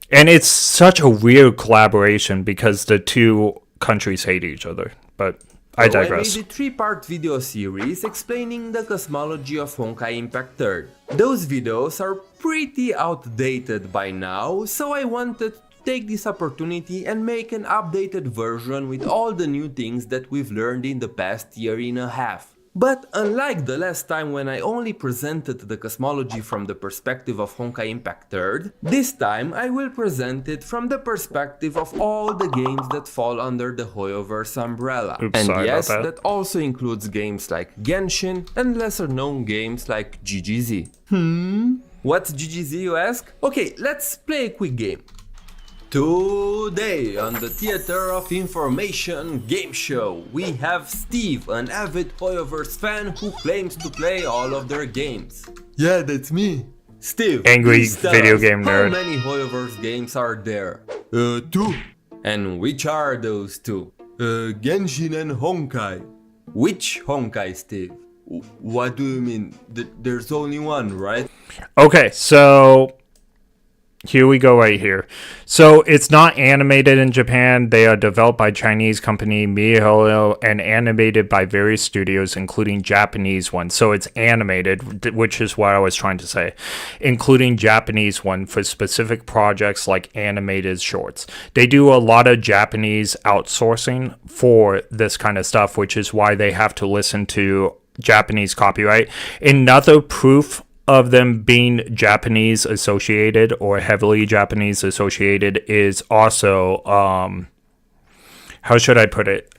And it's such a weird collaboration because the two countries hate each other. But I digress. I made a 3-part video series explaining the cosmology of Honkai Impact 3rd. Those videos are pretty outdated by now, so I wanted to take this opportunity and make an updated version with all the new things that we've learned in the past year and a half. But unlike the last time when I only presented the cosmology from the perspective of Honkai Impact 3rd, this time I will present it from the perspective of all the games that fall under the Hoyoverse umbrella. Oops, and sorry yes, about that. that also includes games like Genshin and lesser known games like GGZ. What's GGZ, you ask? Okay, let's play a quick game. Today on the Theater of Information game show, we have Steve, an avid Hoyoverse fan who claims to play all of their games. Yeah, that's me. Steve, Angry please tell video us, game nerd. how many Hoyoverse games are there? 2. And which are those 2? Genshin and Honkai. Which Honkai, Steve? What do you mean? There's only one, right? Okay, so here we go right here. So it's not animated in Japan. They are developed by Chinese company MiHoYo and animated by various studios, including Japanese ones. So it's animated, which is what I was trying to say, including Japanese one for specific projects like animated shorts. They do a lot of Japanese outsourcing for this kind of stuff, which is why they have to listen to Japanese copyright. Another proof of them being Japanese associated or heavily Japanese associated is also how should I put it?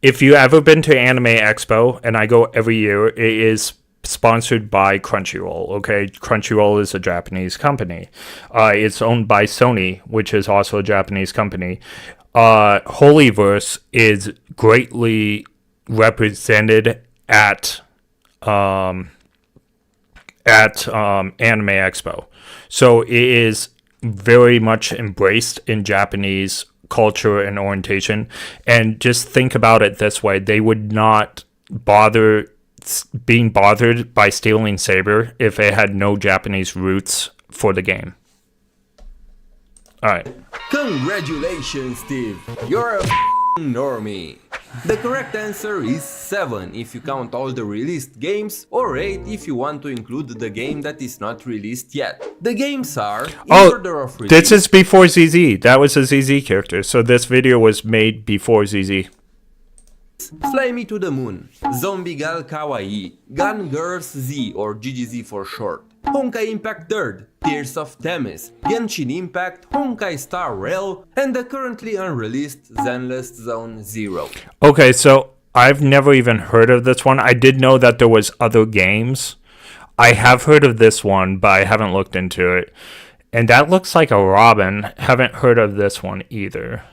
If you ever been to Anime Expo, and I go every year, it is sponsored by Crunchyroll. Okay, Crunchyroll is a Japanese company. It's owned by Sony, which is also a Japanese company. Holyverse is greatly represented at Anime Expo. So it is very much embraced in Japanese culture and orientation. And just think about it this way. They would not bother being bothered by stealing Saber if it had no Japanese roots for the game. Alright. Congratulations, Steve! You're a normie. The correct answer is 7 if you count all the released games, or 8 if you want to include the game that is not released yet. The games are in order of release. This is before ZZ. That was a ZZ character, so this video was made before ZZ. Fly Me to the Moon, Zombie Gal Kawaii, Gun Girls Z or GGZ for short, Honkai Impact 3rd, Tears of Themis, Genshin Impact, Honkai Star Rail, and the currently unreleased Zenless Zone Zero. Okay, so I've never even heard of this one. I did know that there was other games. I have heard of this one, but I haven't looked into it. And that looks like a Robin. Haven't heard of this one either.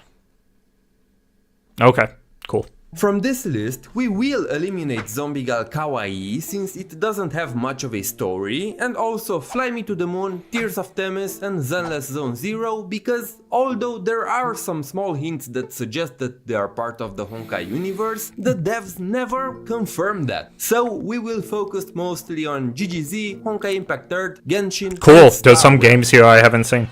Okay, cool. From this list, we will eliminate Zombie Gal Kawaii since it doesn't have much of a story, and also Fly Me to the Moon, Tears of Themis and Zenless Zone Zero because although there are some small hints that suggest that they are part of the Honkai universe, the devs never confirmed that. So we will focus mostly on GGZ, Honkai Impact 3rd, Genshin. Cool, there's some games here I haven't seen.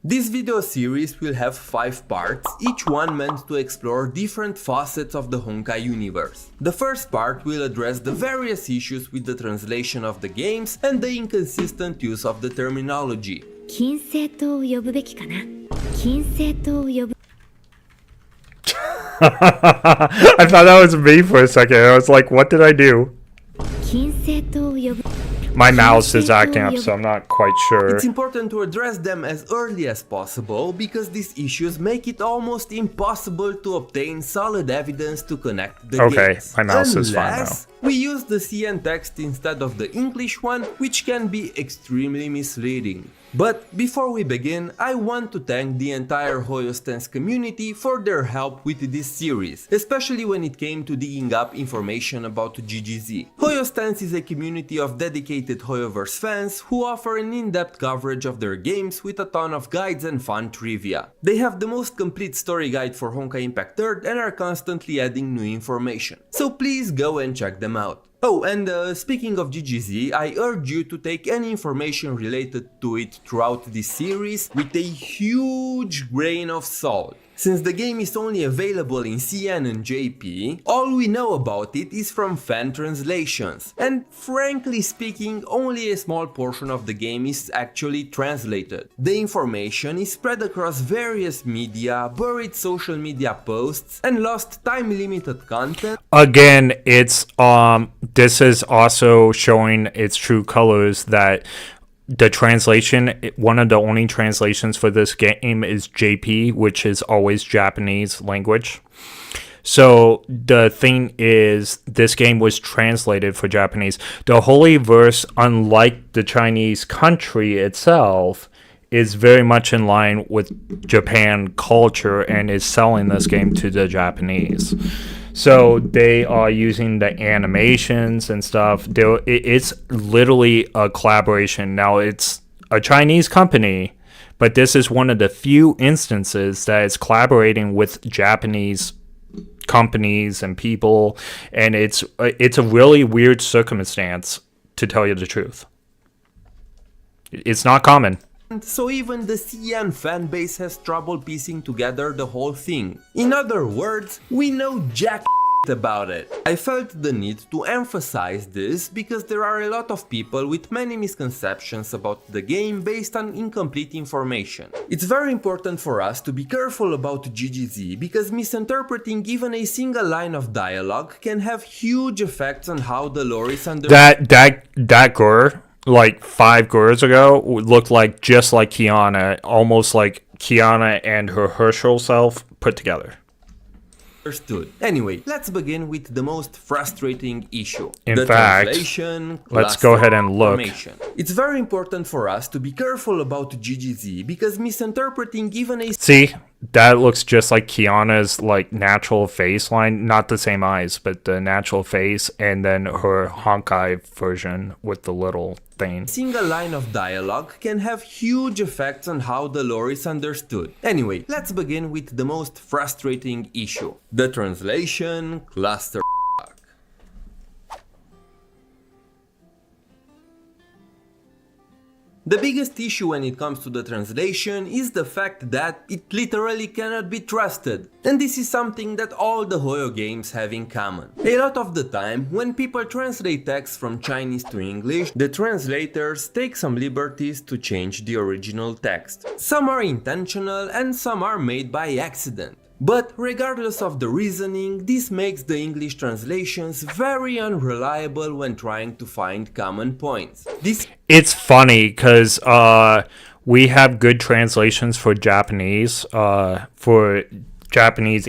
This video series will have 5 parts, each one meant to explore different facets of the Honkai universe. The first part will address the various issues with the translation of the games and the inconsistent use of the terminology. 金星と呼ぶべきかな。金星と呼ぶ。 I thought that was me for a second. I was like, what did I do? 金星と呼ぶ。 My mouse is acting up, so I'm not quite sure. It's important to address them as early as possible because these issues make it almost impossible to obtain solid evidence to connect the games. My mouse is fine now. Unless we use the CN text instead of the English one, which can be extremely misleading. But before we begin, I want to thank the entire Hoyo Stance community for their help with this series, especially when it came to digging up information about GGZ. Hoyo Stance is a community of dedicated Hoyoverse fans who offer an in-depth coverage of their games with a ton of guides and fun trivia. They have the most complete story guide for Honkai Impact 3rd and are constantly adding new information. So please go and check them out. Oh, and speaking of GGZ, I urge you to take any information related to it throughout this series with a huge grain of salt. Since the game is only available in CN and JP, all we know about it is from fan translations. And frankly speaking, only a small portion of the game is actually translated. The information is spread across various media, buried social media posts, and lost time-limited content. Again, it's this is also showing its true colors that the translation, one of the only translations for this game is JP, which is always Japanese language. So the thing is, this game was translated for Japanese. The Holy Verse, unlike the Chinese country itself, is very much in line with Japan culture and is selling this game to the Japanese. So they are using the animations and stuff. It's literally a collaboration. Now, it's a Chinese company, but this is one of the few instances that is collaborating with Japanese companies and people, and it's a really weird circumstance, to tell you the truth. It's not common. So even the CN fanbase has trouble piecing together the whole thing. In other words, we know jack about it. I felt the need to emphasize this because there are a lot of people with many misconceptions about the game based on incomplete information. It's very important for us to be careful about GGZ because misinterpreting even a single line of dialogue can have huge effects on how the lore is understood. That girl, like 5 girls ago, looked like just like Kiana, almost like Kiana and her Herschel self put together. Anyway, let's begin with the most frustrating issue. In fact, translation, let's go ahead and look. Formation. It's very important for us to be careful about GGZ because misinterpreting even a See, that looks just like Kiana's like natural face line, not the same eyes, but the natural face, and then her Honkai version with the little thing. single line of dialogue can have huge effects on how the lore is understood. Anyway, let's begin with the most frustrating issue. The translation cluster. The biggest issue when it comes to the translation is the fact that it literally cannot be trusted. And this is something that all the Hoyo games have in common. A lot of the time, when people translate text from Chinese to English, the translators take some liberties to change the original text. Some are intentional and some are made by accident. But regardless of the reasoning, this makes the English translations very unreliable when trying to find common points. It's funny because we have good translations for Japanese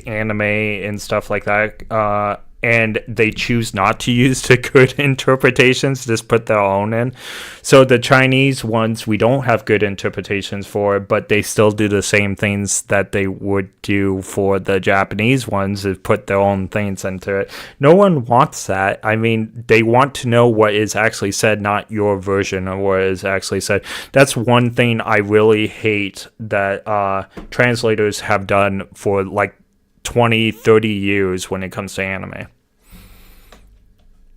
anime and stuff like that. And they choose not to use the good interpretations, just put their own in. So the Chinese ones, we don't have good interpretations for, but they still do the same things that they would do for the Japanese ones, is put their own things into it. No one wants that. I mean, they want to know what is actually said, not your version of what is actually said. That's one thing I really hate that translators have done for like 20, 30 years when it comes to anime.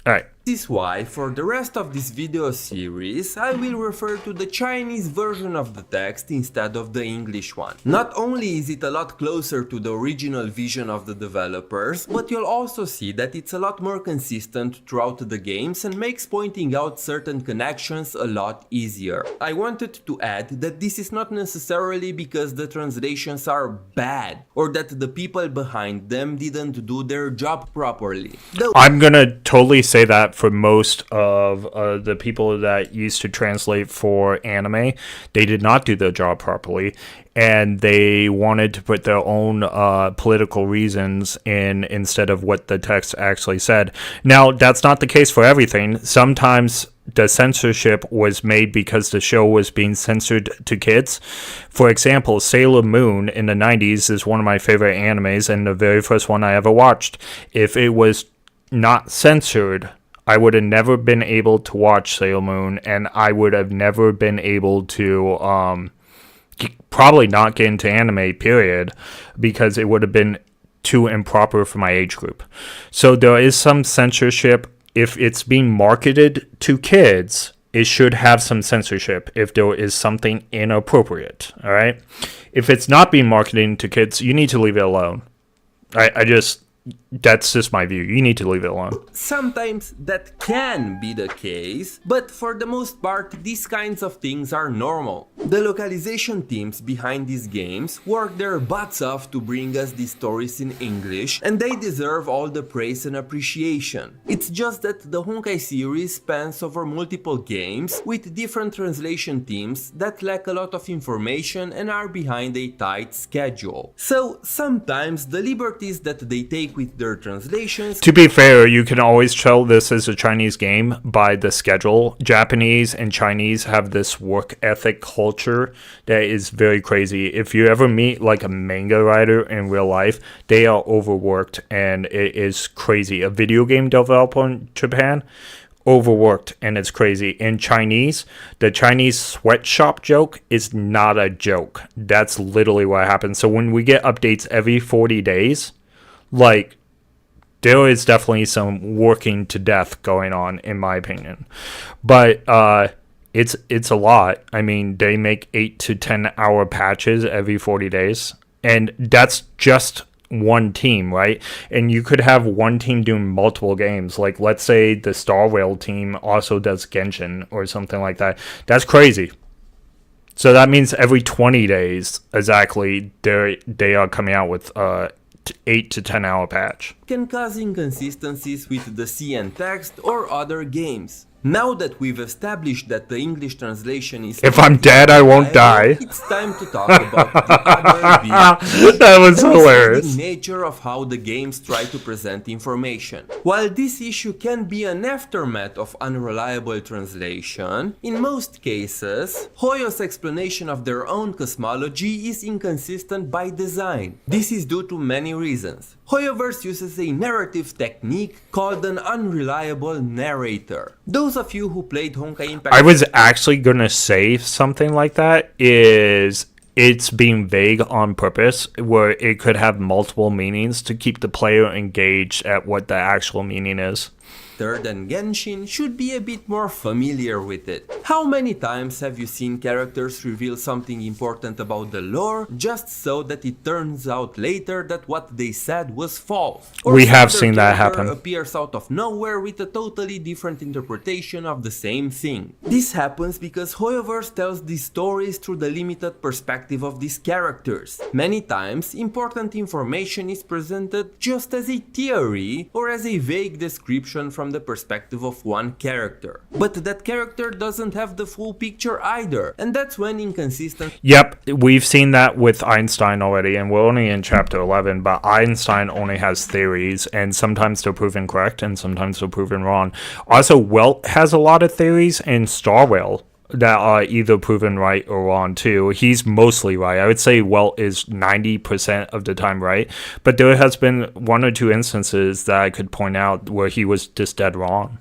Alright. This is why, for the rest of this video series, I will refer to the Chinese version of the text instead of the English one. Not only is it a lot closer to the original vision of the developers, but you'll also see that it's a lot more consistent throughout the games and makes pointing out certain connections a lot easier. I wanted to add that this is not necessarily because the translations are bad, or that the people behind them didn't do their job properly. I'm gonna totally say that for most of the people that used to translate for anime, they did not do their job properly, and they wanted to put their own political reasons in instead of what the text actually said. Now, that's not the case for everything. Sometimes the censorship was made because the show was being censored to kids. For example, Sailor Moon in the 90s is one of my favorite animes and the very first one I ever watched. If it was not censored, I would have never been able to watch Sailor Moon, and I would have never been able to probably not get into anime, period, because it would have been too improper for my age group. So there is some censorship. If it's being marketed to kids, it should have some censorship if there is something inappropriate, all right? If it's not being marketed to kids, you need to leave it alone. That's just my view. You need to leave it alone. Sometimes that can be the case, but for the most part, these kinds of things are normal. The localization teams behind these games work their butts off to bring us these stories in English, and they deserve all the praise and appreciation. It's just that the Honkai series spans over multiple games with different translation teams that lack a lot of information and are behind a tight schedule. So sometimes the liberties that they take with their translations. To be fair, you can always tell this is a Chinese game by the schedule. Japanese and Chinese have this work ethic culture that is very crazy. If you ever meet like a manga writer in real life, they are overworked and it is crazy. A video game developer in Japan, overworked, and it's crazy. In Chinese, the Chinese sweatshop joke is not a joke. That's literally what happens. So when we get updates every 40 days, like there is definitely some working to death going on, in my opinion. But it's a lot. I mean, they make 8 to 10 hour patches every 40 days, and that's just one team, right? And you could have one team doing multiple games. Like, let's say the Star Rail team also does Genshin or something like that. That's crazy. So that means every 20 days, exactly, they are coming out with 8 to 10 hour patch. Can cause inconsistencies with the CN text or other games. Now that we've established that the English translation is... If I'm dead, I won't die. It's time to talk about the other bit. That was hilarious. The nature of how the games try to present information. While this issue can be an aftermath of unreliable translation, in most cases, Hoyo's explanation of their own cosmology is inconsistent by design. This is due to many reasons. Hoyoverse uses a narrative technique called an unreliable narrator. Those of you who played Honkai Impact... I was actually gonna say something like that. It's being vague on purpose, where it could have multiple meanings to keep the player engaged at what the actual meaning is. Than Genshin should be a bit more familiar with it. How many times have you seen characters reveal something important about the lore just so that it turns out later that what they said was false? Or we have seen that happen. Appears out of nowhere with a totally different interpretation of the same thing. This happens because Hoyoverse tells these stories through the limited perspective of these characters. Many times, important information is presented just as a theory or as a vague description from the perspective of one character. But that character doesn't have the full picture either, and that's when inconsistent... Yep, we've seen that with Einstein already, and we're only in chapter 11, but Einstein only has theories, and sometimes they're proven correct, and sometimes they're proven wrong. Also, Welt has a lot of theories, and Star Rail that are either proven right or wrong too. He's mostly right. I would say Welt is 90% of the time right, but there has been 1 or 2 instances that I could point out where he was just dead wrong.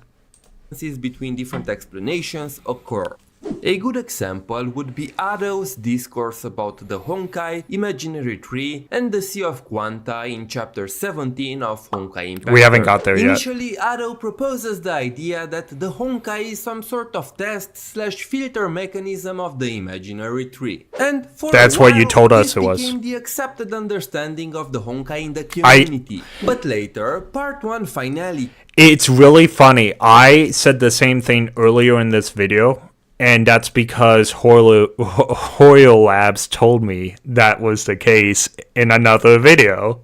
Between different explanations occur. A good example would be Ado's discourse about the Honkai imaginary tree and the Sea of Quanta in chapter 17 of Honkai Impact. We haven't got there yet. Initially, Ado proposes the idea that the Honkai is some sort of test/filter mechanism of the imaginary tree. And for that's a while, what you told us it was. became the accepted understanding of the Honkai in the community. But later, part 1 finally... It's really funny. I said the same thing earlier in this video. And that's because Homu Labs told me that was the case in another video.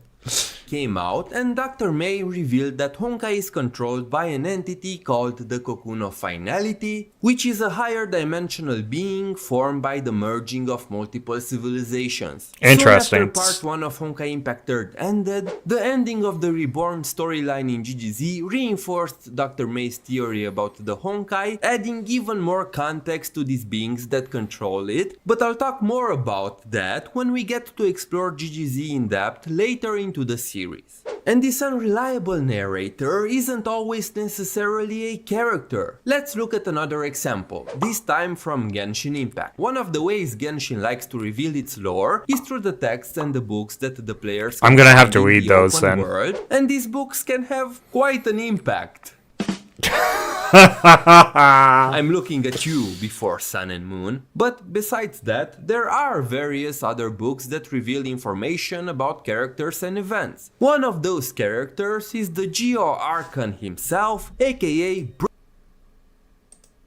Came out, and Dr. May revealed that Honkai is controlled by an entity called the Cocoon of Finality, which is a higher dimensional being formed by the merging of multiple civilizations. Interesting. So after part 1 of Honkai Impact 3 ended, the ending of the Reborn storyline in GGZ reinforced Dr. May's theory about the Honkai, adding even more context to these beings that control it, but I'll talk more about that when we get to explore GGZ in depth later into the series. And this unreliable narrator isn't always necessarily a character. Let's look at another example, this time from Genshin Impact. One of the ways Genshin likes to reveal its lore is through the texts and the books that the players I'm gonna have to find in read the those open then. world, and these books can have quite an impact. I'm looking at you before Sun and Moon, but besides that, there are various other books that reveal information about characters and events. One of those characters is the Geo Archon himself, aka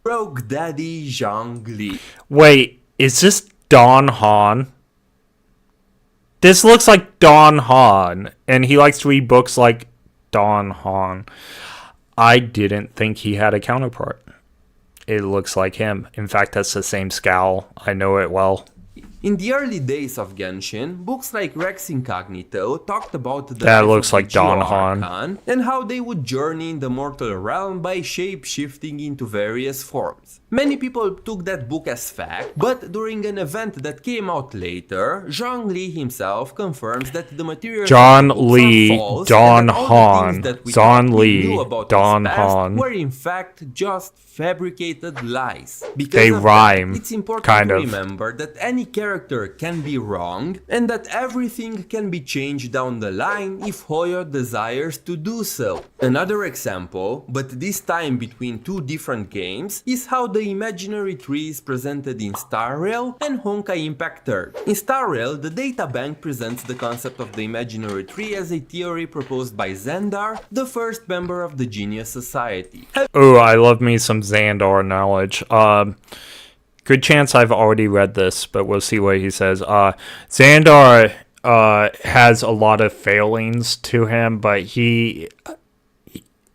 Rogue Daddy Zhang Li. Wait, is this Don Han? This looks like Don Han, and he likes to read books like Don Han. I didn't think he had a counterpart. It looks like him. In fact, that's the same scowl. I know it well. In the early days of Genshin, books like Rex Incognito talked about the that life looks of like the Don Geo Han. Archon and how they would journey in the mortal realm by shape-shifting into various forms. Many people took that book as fact, but during an event that came out later, Zhang Li himself confirms that the material John of the books Lee, are false, Don and that all the Han, things that we John thought we Lee, knew about Don his past Han. were in fact just fabricated lies. Because They of that, rhyme, it's important kind to of. remember that any character character can be wrong and that everything can be changed down the line if Hoyo desires to do so. Another example, but this time between two different games, is how the imaginary tree is presented in Star Rail and Honkai Impact 3rd. In Star Rail, the databank presents the concept of the imaginary tree as a theory proposed by Xandar, the first member of the Genius Society. Oh, I love me some Xandar knowledge. Good chance I've already read this, but we'll see what he says. Xandar has a lot of failings to him, but he,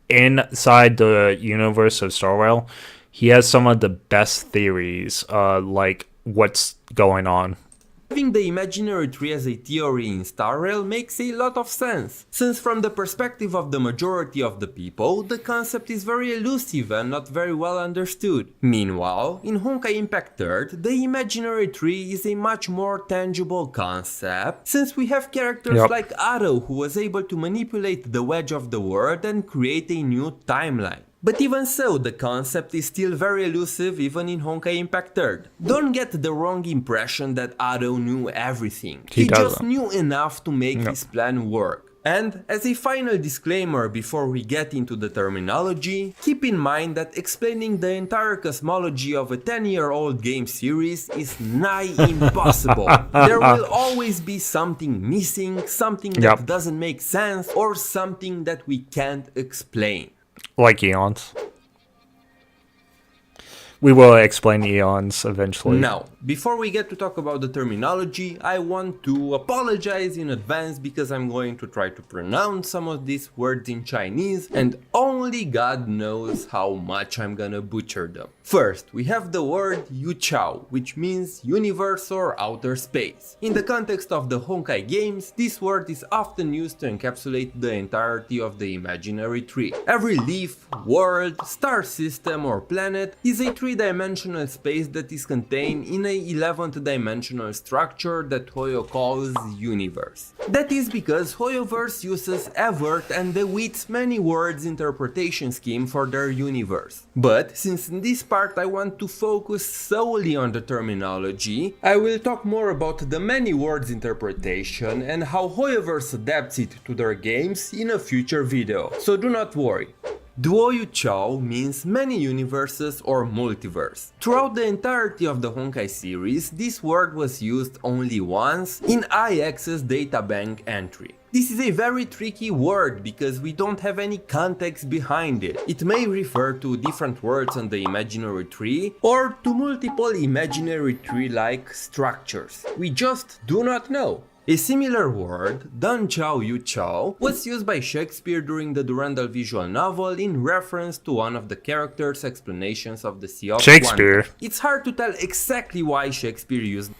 inside the universe of Star Rail, he has some of the best theories, like what's going on. Having the imaginary tree as a theory in Star Rail makes a lot of sense, since from the perspective of the majority of the people, the concept is very elusive and not very well understood. Meanwhile, in Honkai Impact 3rd, the imaginary tree is a much more tangible concept, since we have characters like Ado, who was able to manipulate the wedge of the world and create a new timeline. But even so, the concept is still very elusive even in Honkai Impact 3rd. Don't get the wrong impression that Ado knew everything. He just knew enough to make his plan work. And as a final disclaimer before we get into the terminology, keep in mind that explaining the entire cosmology of a 10-year-old game series is nigh impossible. There will always be something missing, something that doesn't make sense, or something that we can't explain. Like eons. We will explain eons eventually. Now, before we get to talk about the terminology, I want to apologize in advance because I'm going to try to pronounce some of these words in Chinese and only God knows how much I'm gonna butcher them. First, we have the word Yuchao, which means universe or outer space. In the context of the Honkai games, this word is often used to encapsulate the entirety of the imaginary tree. Every leaf, world, star system or planet is a three-dimensional space that is contained in a 11th dimensional structure that Hoyo calls universe. That is because Hoyoverse uses Evert and DeWitt's many words interpretation scheme for their universe. But since in this part I want to focus solely on the terminology, I will talk more about the many words interpretation and how Hoyoverse adapts it to their games in a future video, so do not worry. Duo Yuchao means many universes or multiverse. Throughout the entirety of the Honkai series, this word was used only once in IX's databank entry. This is a very tricky word because we don't have any context behind it. It may refer to different words on the imaginary tree or to multiple imaginary tree-like structures. We just do not know. A similar word, Dan Chao Yu Chao, was used by Shakespeare during the Durandal visual novel in reference to one of the characters' explanations of the Sea of Shakespeare. Quantum. It's hard to tell exactly why Shakespeare used.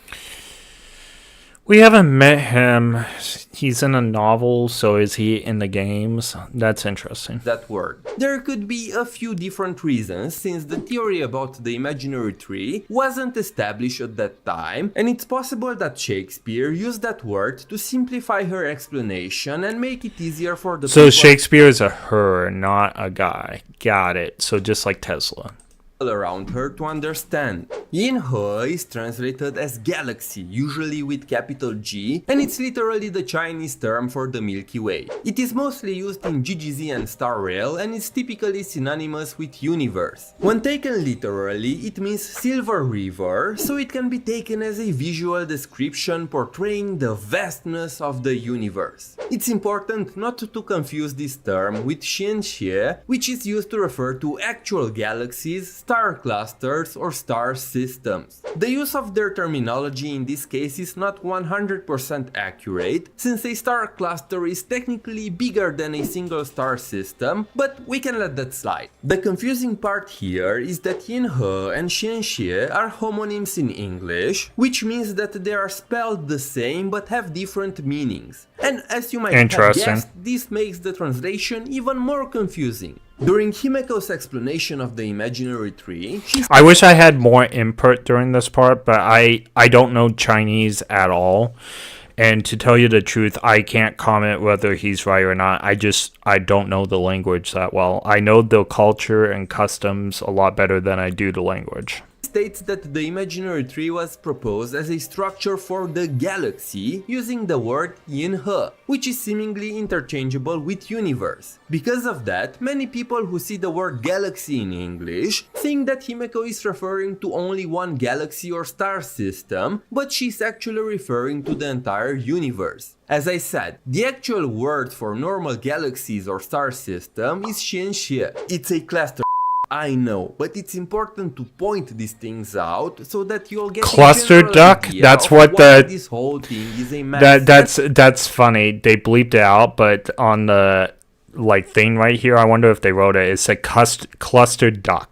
We haven't met him. He's in a novel, so is he in the games? That's interesting. That word. There could be a few different reasons, since the theory about the imaginary tree wasn't established at that time, and it's possible that Shakespeare used that word to simplify her explanation and make it easier for the So Shakespeare is a her, not a guy. Got it. So just like Tesla. Around her to understand. Yin-He is translated as galaxy, usually with capital G, and it's literally the Chinese term for the Milky Way. It is mostly used in GGZ and Star Rail and is typically synonymous with universe. When taken literally, it means silver river, so it can be taken as a visual description portraying the vastness of the universe. It's important not to confuse this term with Xianxie, which is used to refer to actual galaxies, star clusters or star systems. The use of their terminology in this case is not 100% accurate, since a star cluster is technically bigger than a single star system, but we can let that slide. The confusing part here is that Yin-He and Xianxie are homonyms in English, which means that they are spelled the same but have different meanings. And as you might have guessed, this makes the translation even more confusing. During Himeko's explanation of the imaginary tree, I wish I had more input during this part, but I don't know Chinese at all. And to tell you the truth, I can't comment whether he's right or not. I don't know the language that well. I know the culture and customs a lot better than I do the language. This states that the imaginary tree was proposed as a structure for the galaxy using the word yin-he, which is seemingly interchangeable with universe. Because of that, many people who see the word galaxy in English think that Himeko is referring to only one galaxy or star system, but she's actually referring to the entire universe. As I said, the actual word for normal galaxies or star system is Xianxie. It's a cluster, I know, but it's important to point these things out so that you'll get cluster a general duck. idea That's of what why the this whole thing is a mess. that's funny. They bleeped it out, but on the like thing right here, I wonder if they wrote it. It said cluster duck.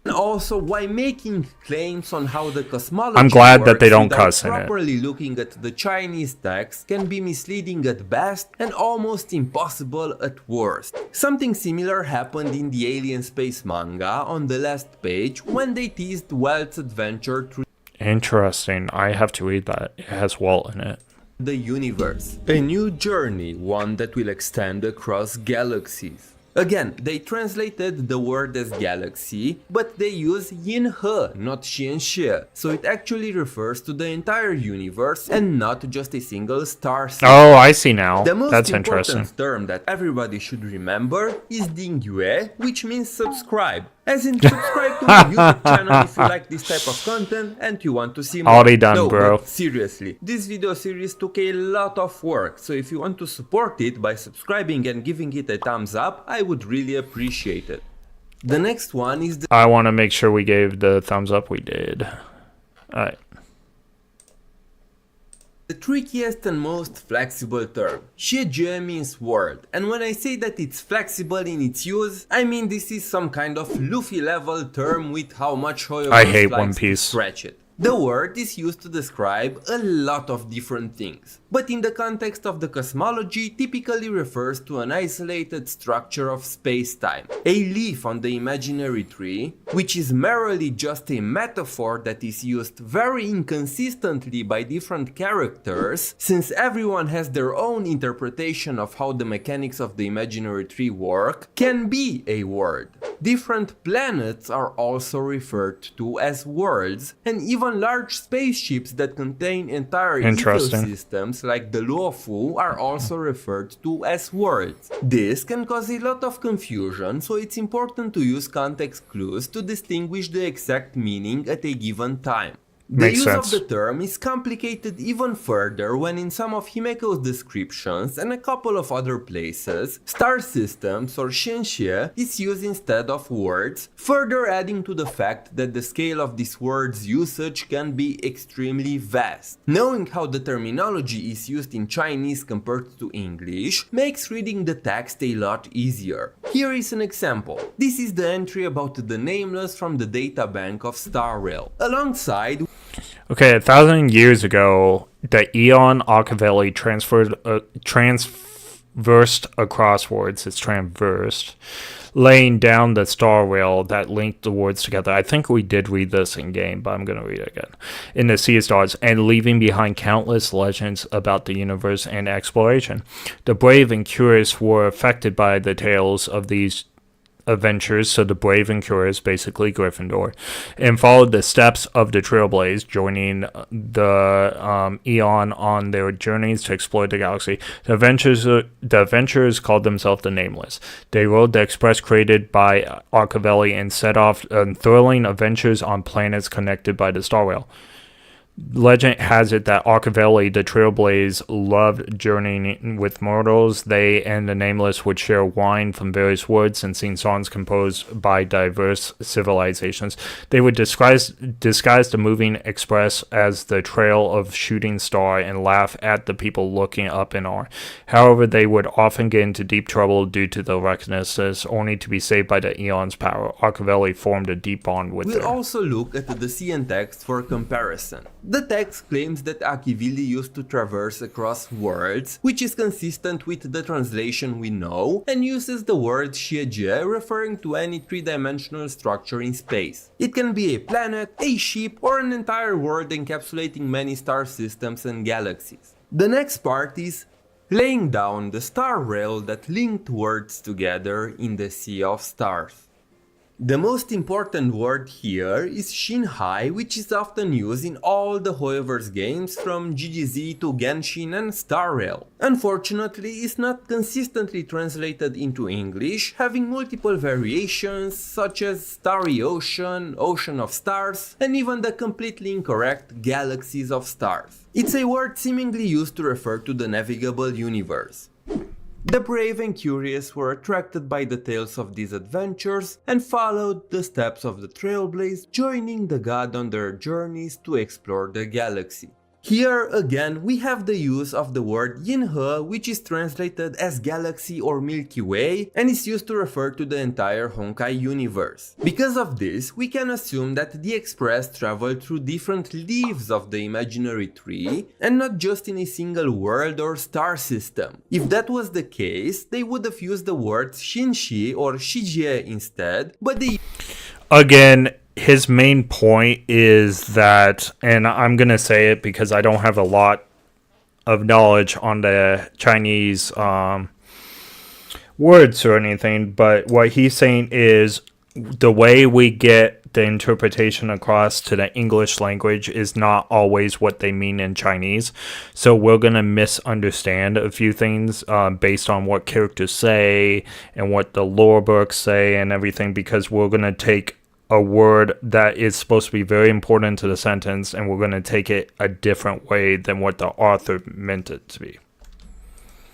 And also why making claims on how the cosmology I'm glad that they works don't without cuss in it. properly looking at the Chinese text can be misleading at best and almost impossible at worst. Something similar happened in the Alien Space manga on the last page when they teased Walt's adventure through Interesting. I have to read that. It has Walt in it. the universe. A new journey, one that will extend across galaxies. Again, they translated the word as galaxy, but they use yin-he, not xianxie, so it actually refers to the entire universe and not just a single star system. Oh, I see now. The most That's important interesting. term that everybody should remember is dingyue, which means subscribe. As in, subscribe to my YouTube channel if you like this type of content and you want to see more. Already done, No, bro. but seriously, this video series took a lot of work, so if you want to support it by subscribing and giving it a thumbs up, I would really appreciate it. The next one is the I want to make sure we gave the thumbs up. We did. Alright. trickiest and most flexible term. Xiejue means world, and when I say that it's flexible in its use, I mean this is some kind of Luffy level term with how much Hoyo I hate likes One to Piece. stretch it. The word is used to describe a lot of different things, but in the context of the cosmology typically refers to an isolated structure of space-time, a leaf on the imaginary tree, which is merely just a metaphor that is used very inconsistently by different characters, since everyone has their own interpretation of how the mechanics of the imaginary tree work, can be a word. Different planets are also referred to as worlds, and even large spaceships that contain entire Interesting. ecosystems like the Luofu are also referred to as worlds. This can cause a lot of confusion, so it's important to use context clues to distinguish the exact meaning at a given time. The Makes use sense. of the term is complicated even further when in some of Himeko's descriptions and a couple of other places, star systems or xianxie is used instead of words, further adding to the fact that the scale of this word's usage can be extremely vast. Knowing how the terminology is used in Chinese compared to English makes reading the text a lot easier. Here is an example. This is the entry about the nameless from the databank of Star Rail. Alongside Okay, 1,000 years ago, the Eon Archivelli transversed across words. It's transversed, laying down the star rail that linked the words together. I think we did read this in game, but I'm going to read it again. In the Sea of Stars, and leaving behind countless legends about the universe and exploration. The brave and curious were affected by the tales of these adventures, so the brave and curious, basically Gryffindor, and followed the steps of the Trailblaze, joining the Eon on their journeys to explore the galaxy. The adventurers called themselves the Nameless. They rode the express created by Archivelli and set off thrilling adventures on planets connected by the Star Rail. Legend has it that Archivelli, the Trailblaze, loved journeying with mortals. They and the Nameless would share wine from various woods and sing songs composed by diverse civilizations. They would disguise the moving express as the trail of shooting star and laugh at the people looking up in awe. However, they would often get into deep trouble due to the recklessness, only to be saved by the Eon's power. Archivelli formed a deep bond with we'll them. also look at the CN text for comparison. The text claims that Archivelli used to traverse across worlds, which is consistent with the translation we know, and uses the word xiejie referring to any three-dimensional structure in space. It can be a planet, a ship, or an entire world encapsulating many star systems and galaxies. The next part is laying down the star rail that linked worlds together in the Sea of Stars. The most important word here is Shinhai, which is often used in all the Hoyoverse games from GGZ to Genshin and Star Rail. Unfortunately, it's not consistently translated into English, having multiple variations such as Starry Ocean, Ocean of Stars, and even the completely incorrect Galaxies of Stars. It's a word seemingly used to refer to the navigable universe. The brave and curious were attracted by the tales of these adventures and followed the steps of the Trailblaze, joining the god on their journeys to explore the galaxy. Here again we have the use of the word Yinhe, which is translated as galaxy or Milky Way and is used to refer to the entire Honkai universe. Because of this, we can assume that the Express traveled through different leaves of the imaginary tree and not just in a single world or star system. If that was the case, they would have used the words Shinshi or Shijie instead, but they Again, his main point is that, and I'm going to say it because I don't have a lot of knowledge on the Chinese words or anything, but what he's saying is the way we get the interpretation across to the English language is not always what they mean in Chinese. So we're going to misunderstand a few things based on what characters say and what the lore books say and everything, because we're going to take a word that is supposed to be very important to the sentence and we're going to take it a different way than what the author meant it to be.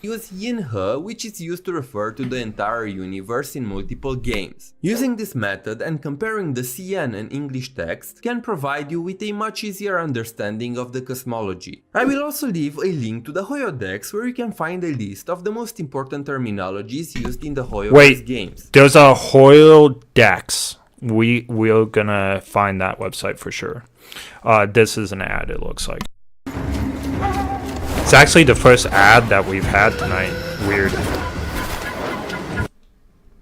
use Yinhe, which is used to refer to the entire universe in multiple games. Using this method and comparing the CN and English text can provide you with a much easier understanding of the cosmology. I will also leave a link to the Hoyodex where you can find a list of the most important terminologies used in the Hoyoverse games. There's a Hoyodex. We're gonna find that website for sure. This is an ad, it looks like. It's actually the first ad that we've had tonight. Weird.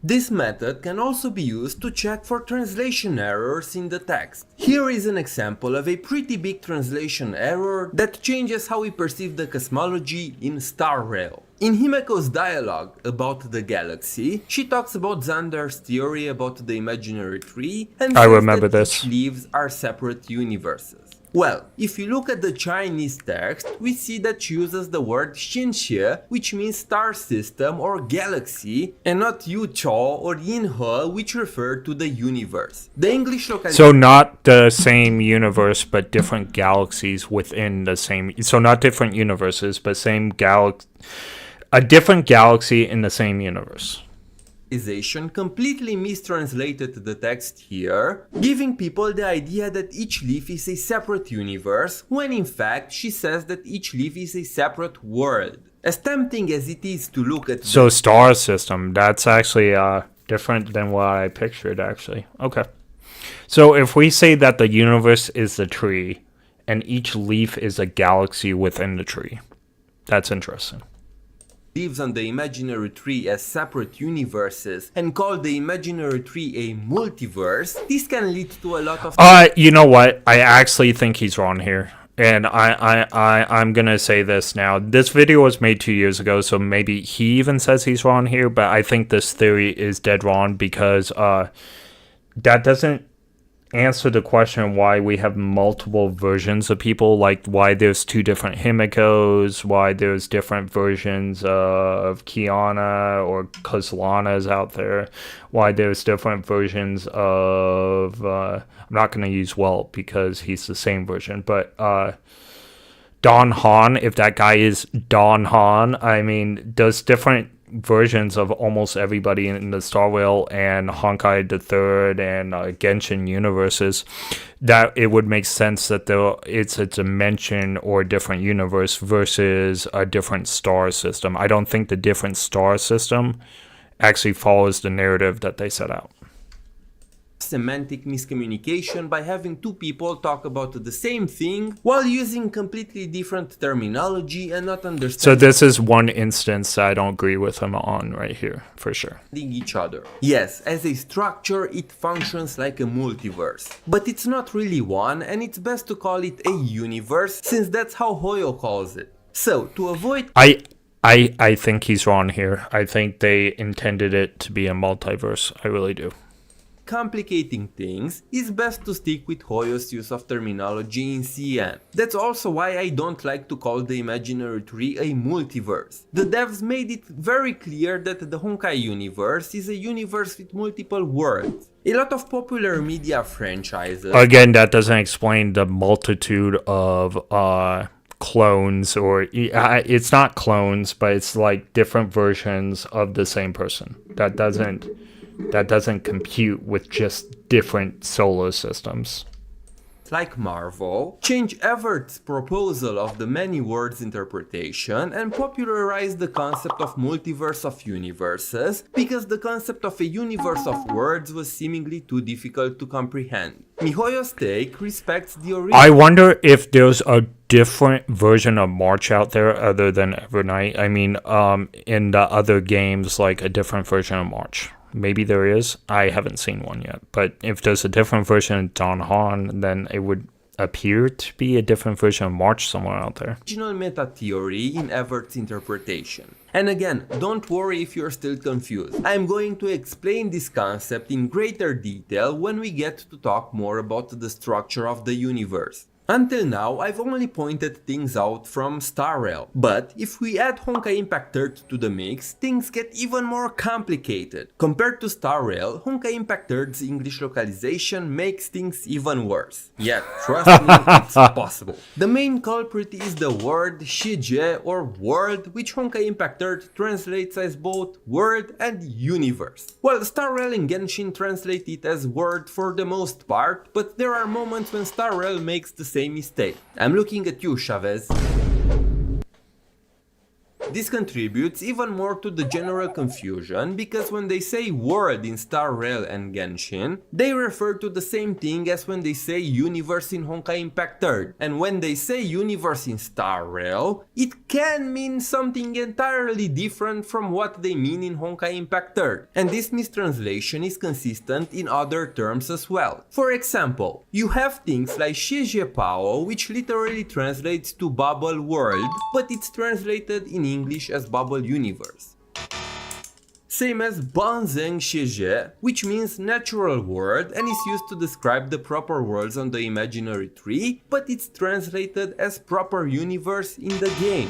This method can also be used to check for translation errors in the text. Here is an example of a pretty big translation error that changes how we perceive the cosmology in Star Rail. In Himeko's dialogue about the galaxy, she talks about Xander's theory about the imaginary tree and says that each leaves are separate universes. Well, if you look at the Chinese text, we see that she uses the word Xinxie, which means star system or galaxy, and not Yuchou or Yinhe, which refer to the universe. The English localization... So not the same universe, but different galaxies within the same... So not different universes, but same galaxy... A different galaxy in the same universe. Completely mistranslated the text here, giving people the idea that each leaf is a separate universe, when in fact she says that each leaf is a separate world. As tempting as it is to look at... So star system, that's actually different than what I pictured actually. Okay. So if we say that the universe is the tree, and each leaf is a galaxy within the tree, that's interesting. Lives on the imaginary tree as separate universes and call the imaginary tree a multiverse, this can lead to a lot of... You know what? I actually think he's wrong here. And I'm gonna say this now. This video was made 2 years ago, so maybe he even says he's wrong here, but I think this theory is dead wrong because that doesn't answer the question why we have multiple versions of people, like why there's two different Himekos, why there's different versions of Kiana or Kozlana's out there, why there's different versions of I'm not going to use Welt because he's the same version, but Don Han, if that guy is Don Han, I mean, there's different versions of almost everybody in the Star Rail and Honkai the Third and Genshin universes, that it would make sense that it's a dimension or a different universe versus a different star system. I don't think the different star system actually follows the narrative that they set out. Semantic miscommunication by having two people talk about the same thing while using completely different terminology and not understanding... So this is one instance I don't agree with him on right here, for sure. ...each other. Yes, as a structure it functions like a multiverse, but it's not really one, and it's best to call it a universe since that's how Hoyo calls it. So, to avoid... I think he's wrong here. I think they intended it to be a multiverse. I really do. complicating things, it's best to stick with Hoyo's use of terminology in CN. That's also why I don't like to call the imaginary tree a multiverse. The devs made it very clear that the Honkai universe is a universe with multiple worlds. A lot of popular media franchises... Again, that doesn't explain the multitude of clones, or it's not clones, but it's like different versions of the same person. That doesn't compute with just different solar systems. Like Marvel, change Everett's proposal of the many worlds interpretation and popularize the concept of multiverse of universes, because the concept of a universe of worlds was seemingly too difficult to comprehend. MiHoYo's take respects the original... I wonder if there's a different version of March out there other than Evernight. I mean, in the other games, like a different version of March. Maybe there is. I haven't seen one yet. But if there's a different version of Don Han, then it would appear to be a different version of March somewhere out there. Original meta theory in Everett's interpretation. And again, don't worry if you're still confused. I'm going to explain this concept in greater detail when we get to talk more about the structure of the universe. Until now, I've only pointed things out from Star Rail, but if we add Honkai Impact Third to the mix, things get even more complicated. Compared to Star Rail, Honkai Impact Third's English localization makes things even worse. Yet, trust me, it's possible. The main culprit is the word Shije, or world, which Honkai Impact Third translates as both world and universe. Well, Star Rail and Genshin translate it as word for the most part, but there are moments when Star Rail makes the same mistake. I'm looking at you, Chavez. This contributes even more to the general confusion, because when they say world in Star Rail and Genshin, they refer to the same thing as when they say universe in Honkai Impact Third. And when they say universe in Star Rail, it can mean something entirely different from what they mean in Honkai Impact Third. And this mistranslation is consistent in other terms as well. For example, you have things like Shije Pao, which literally translates to Bubble World, but it's translated in English as Bubble Universe. Same as Banzeng Shije, which means natural world and is used to describe the proper worlds on the imaginary tree, but it's translated as proper universe in the game.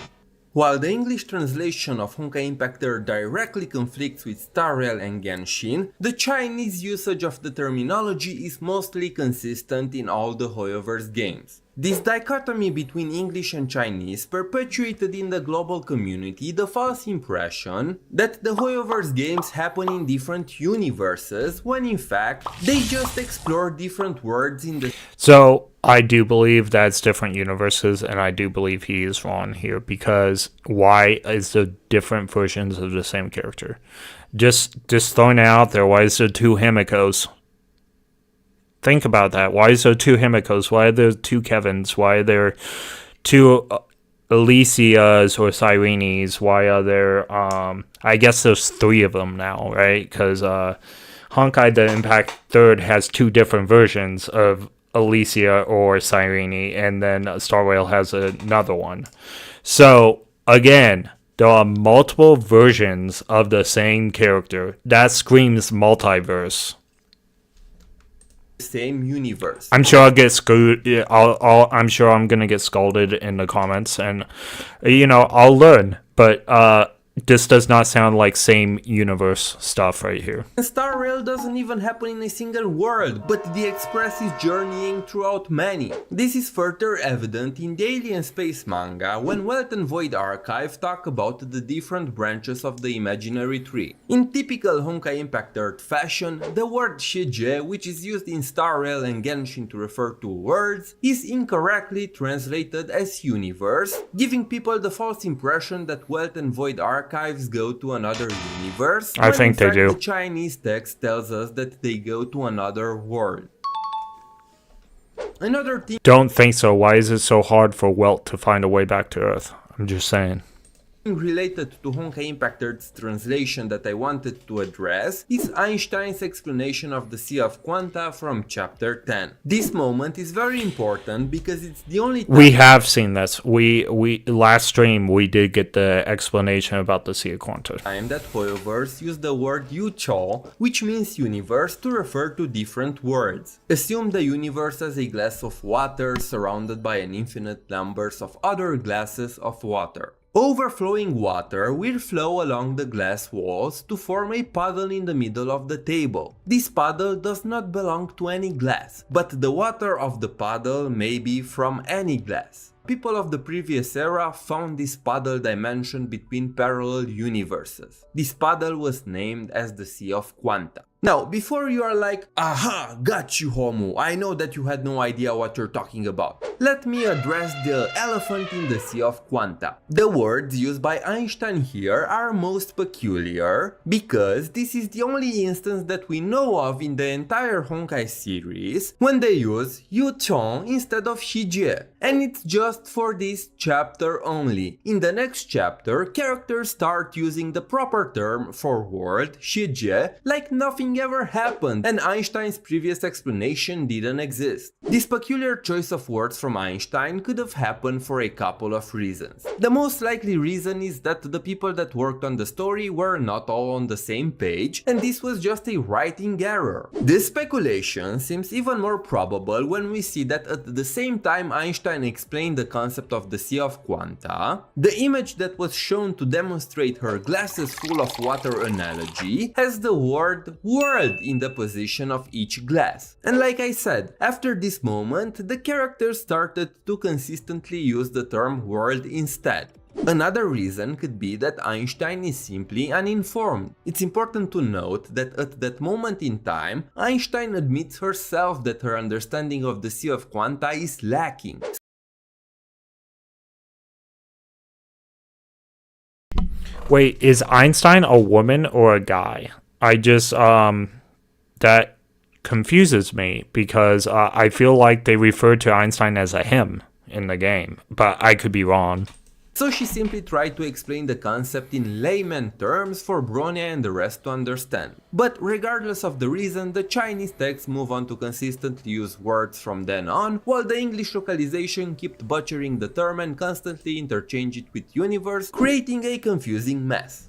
While the English translation of Honkai Impact Third directly conflicts with Star Rail and Genshin, the Chinese usage of the terminology is mostly consistent in all the Hoyoverse games. This dichotomy between English and Chinese perpetuated in the global community the false impression that the Hoyoverse games happen in different universes, when in fact they just explore different worlds in the... So I do believe that's different universes, and I do believe he is wrong here, because why is there different versions of the same character? Just throwing it out there, why is there two Himikos? Think about that. Why is there two Himikos? Why are there two Kevins? Why are there two Alicias or Sirenes? Why are there, I guess there's three of them now, right? Because Honkai the Impact Third has two different versions of Alicia or Sirene, and then Star Rail has another one. So, again, there are multiple versions of the same character. That screams multiverse. Same universe. I'm sure I'll get screwed. I'm sure I'm gonna get scolded in the comments, and I'll learn. But this does not sound like same universe stuff right here. Star Rail doesn't even happen in a single world, but the Express is journeying throughout many. This is further evident in the Alien Space manga, when Wealth and Void Archive talk about the different branches of the imaginary tree. In typical Honkai Impact Third fashion, the word Shije, which is used in Star Rail and Genshin to refer to worlds, is incorrectly translated as universe, giving people the false impression that Wealth and Void Archives go to another universe. I think they do. The Chinese text tells us that they go to another world. Another thing. Don't think so. Why is it so hard for Welt to find a way back to Earth? I'm just saying. Related to Honkai Impact Earth's translation that I wanted to address is Einstein's explanation of the Sea of Quanta from chapter 10. This moment is very important because it's the only time We have seen this. We last stream we did get the explanation about the Sea of Quanta. that Hoyoverse used the word Yuchol, which means universe, to refer to different worlds. Assume the universe as a glass of water surrounded by an infinite numbers of other glasses of water. Overflowing water will flow along the glass walls to form a puddle in the middle of the table. This puddle does not belong to any glass, but the water of the puddle may be from any glass. People of the previous era found this puddle dimension between parallel universes. This puddle was named as the Sea of Quanta. Now, before you are like, aha, got you Homu, I know that you had no idea what you're talking about. Let me address the elephant in the Sea of Quanta. The words used by Einstein here are most peculiar because this is the only instance that we know of in the entire Honkai series when they use Yuchon instead of Shijie. And it's just for this chapter only. In the next chapter, characters start using the proper term for world, Shijie, like nothing ever happened and Einstein's previous explanation didn't exist. This peculiar choice of words from Einstein could have happened for a couple of reasons. The most likely reason is that the people that worked on the story were not all on the same page and this was just a writing error. This speculation seems even more probable when we see that at the same time Einstein explained the concept of the Sea of Quanta, the image that was shown to demonstrate her glasses full of water analogy has the word world in the position of each glass. And like I said, after this moment, the characters started to consistently use the term world instead. Another reason could be that Einstein is simply uninformed. It's important to note that at that moment in time, Einstein admits herself that her understanding of the Sea of Quanta is lacking. Wait, is Einstein a woman or a guy? I just, that confuses me because I feel like they refer to Einstein as a him in the game, but I could be wrong. So she simply tried to explain the concept in layman terms for Bronya and the rest to understand. But regardless of the reason, the Chinese texts move on to consistently use words from then on, while the English localization kept butchering the term and constantly interchange it with universe, creating a confusing mess.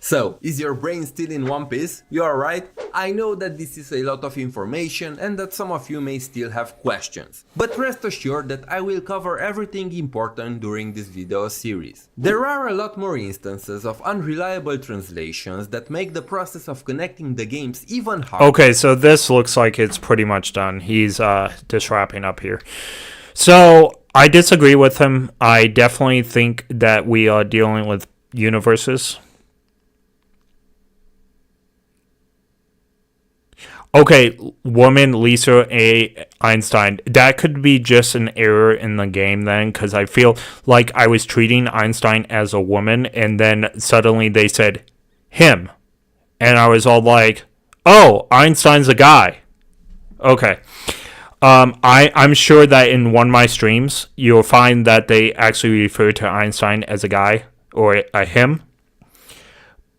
So, is your brain still in one piece? You are right? I know that this is a lot of information and that some of you may still have questions. But rest assured that I will cover everything important during this video series. There are a lot more instances of unreliable translations that make the process of connecting the games even harder. Okay, so this looks like it's pretty much done. He's just wrapping up here. So, I disagree with him. I definitely think that we are dealing with universes. Okay, woman Lisa A. Einstein. That could be just an error in the game then, because I feel like I was treating Einstein as a woman, and then suddenly they said him. And I was all like, oh, Einstein's a guy. Okay. I'm sure that in one of my streams, you'll find that they actually refer to Einstein as a guy or a him.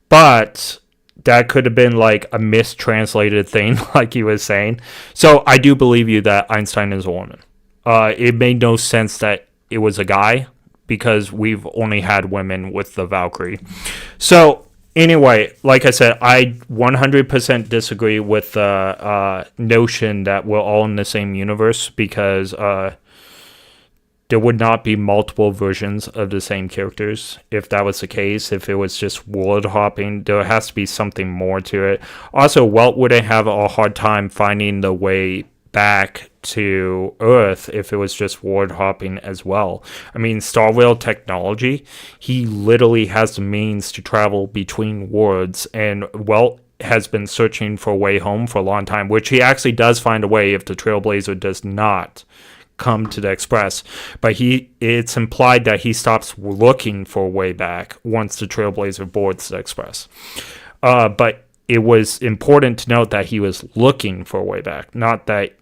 But that could have been like a mistranslated thing, like he was saying. So I do believe you that Einstein is a woman. It made no sense that it was a guy because we've only had women with the Valkyrie. So anyway, like I said, I 100% disagree with the notion that we're all in the same universe because there would not be multiple versions of the same characters if that was the case. If it was just world hopping, there has to be something more to it. Also, Welt wouldn't have a hard time finding the way back to Earth if it was just world hopping as well. I mean, Star Rail technology, he literally has the means to travel between worlds, and Welt has been searching for a way home for a long time, which he actually does find a way if the Trailblazer does not come to the Express, but it's implied that he stops looking for a way back once the Trailblazer boards the Express. But it was important to note that he was looking for a way back, not that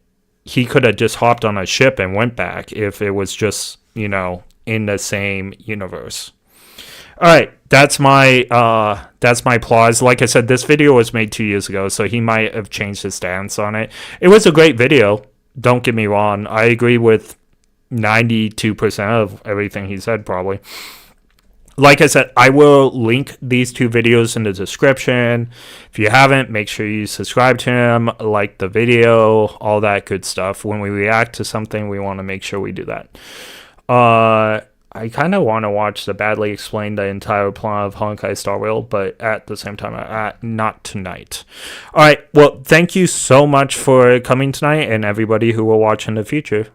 he could have just hopped on a ship and went back if it was just, in the same universe. All right, that's my applause. Like I said, this video was made 2 years ago, so he might have changed his stance on it. It was a great video. Don't get me wrong. I agree with 92% of everything he said, probably. Like I said, I will link these 2 videos in the description. If you haven't, make sure you subscribe to him, like the video, all that good stuff. When we react to something, we want to make sure we do that. I kind of want to watch the Badly Explained the entire plot of Honkai Star Rail, but at the same time, not tonight. All right, well, thank you so much for coming tonight, and everybody who will watch in the future.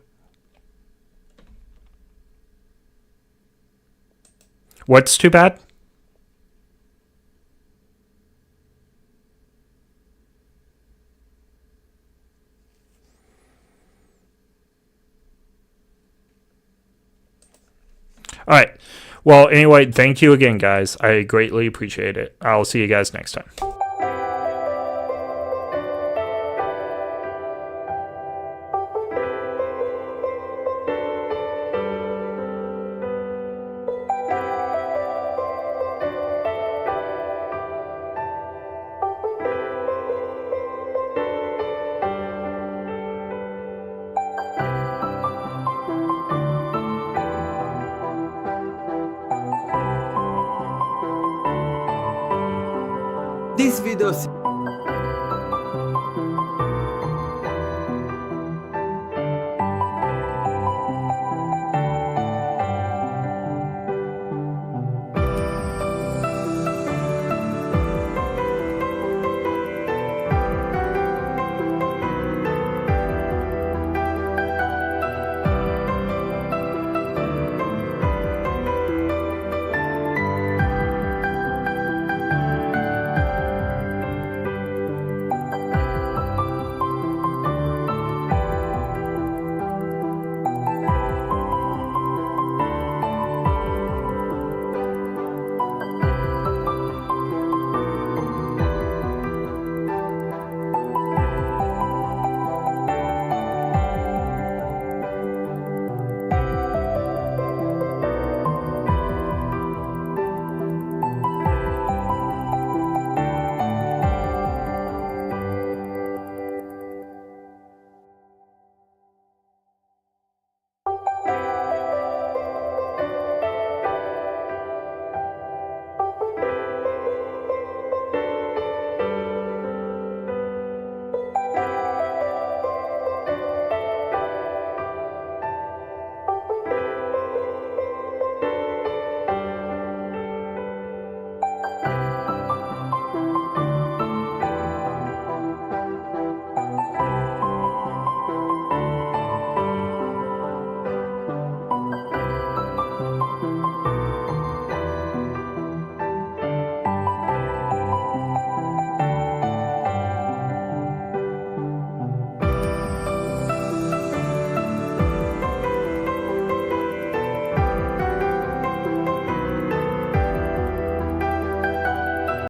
What's too bad? All right. Well, anyway, thank you again, guys. I greatly appreciate it. I'll see you guys next time. This video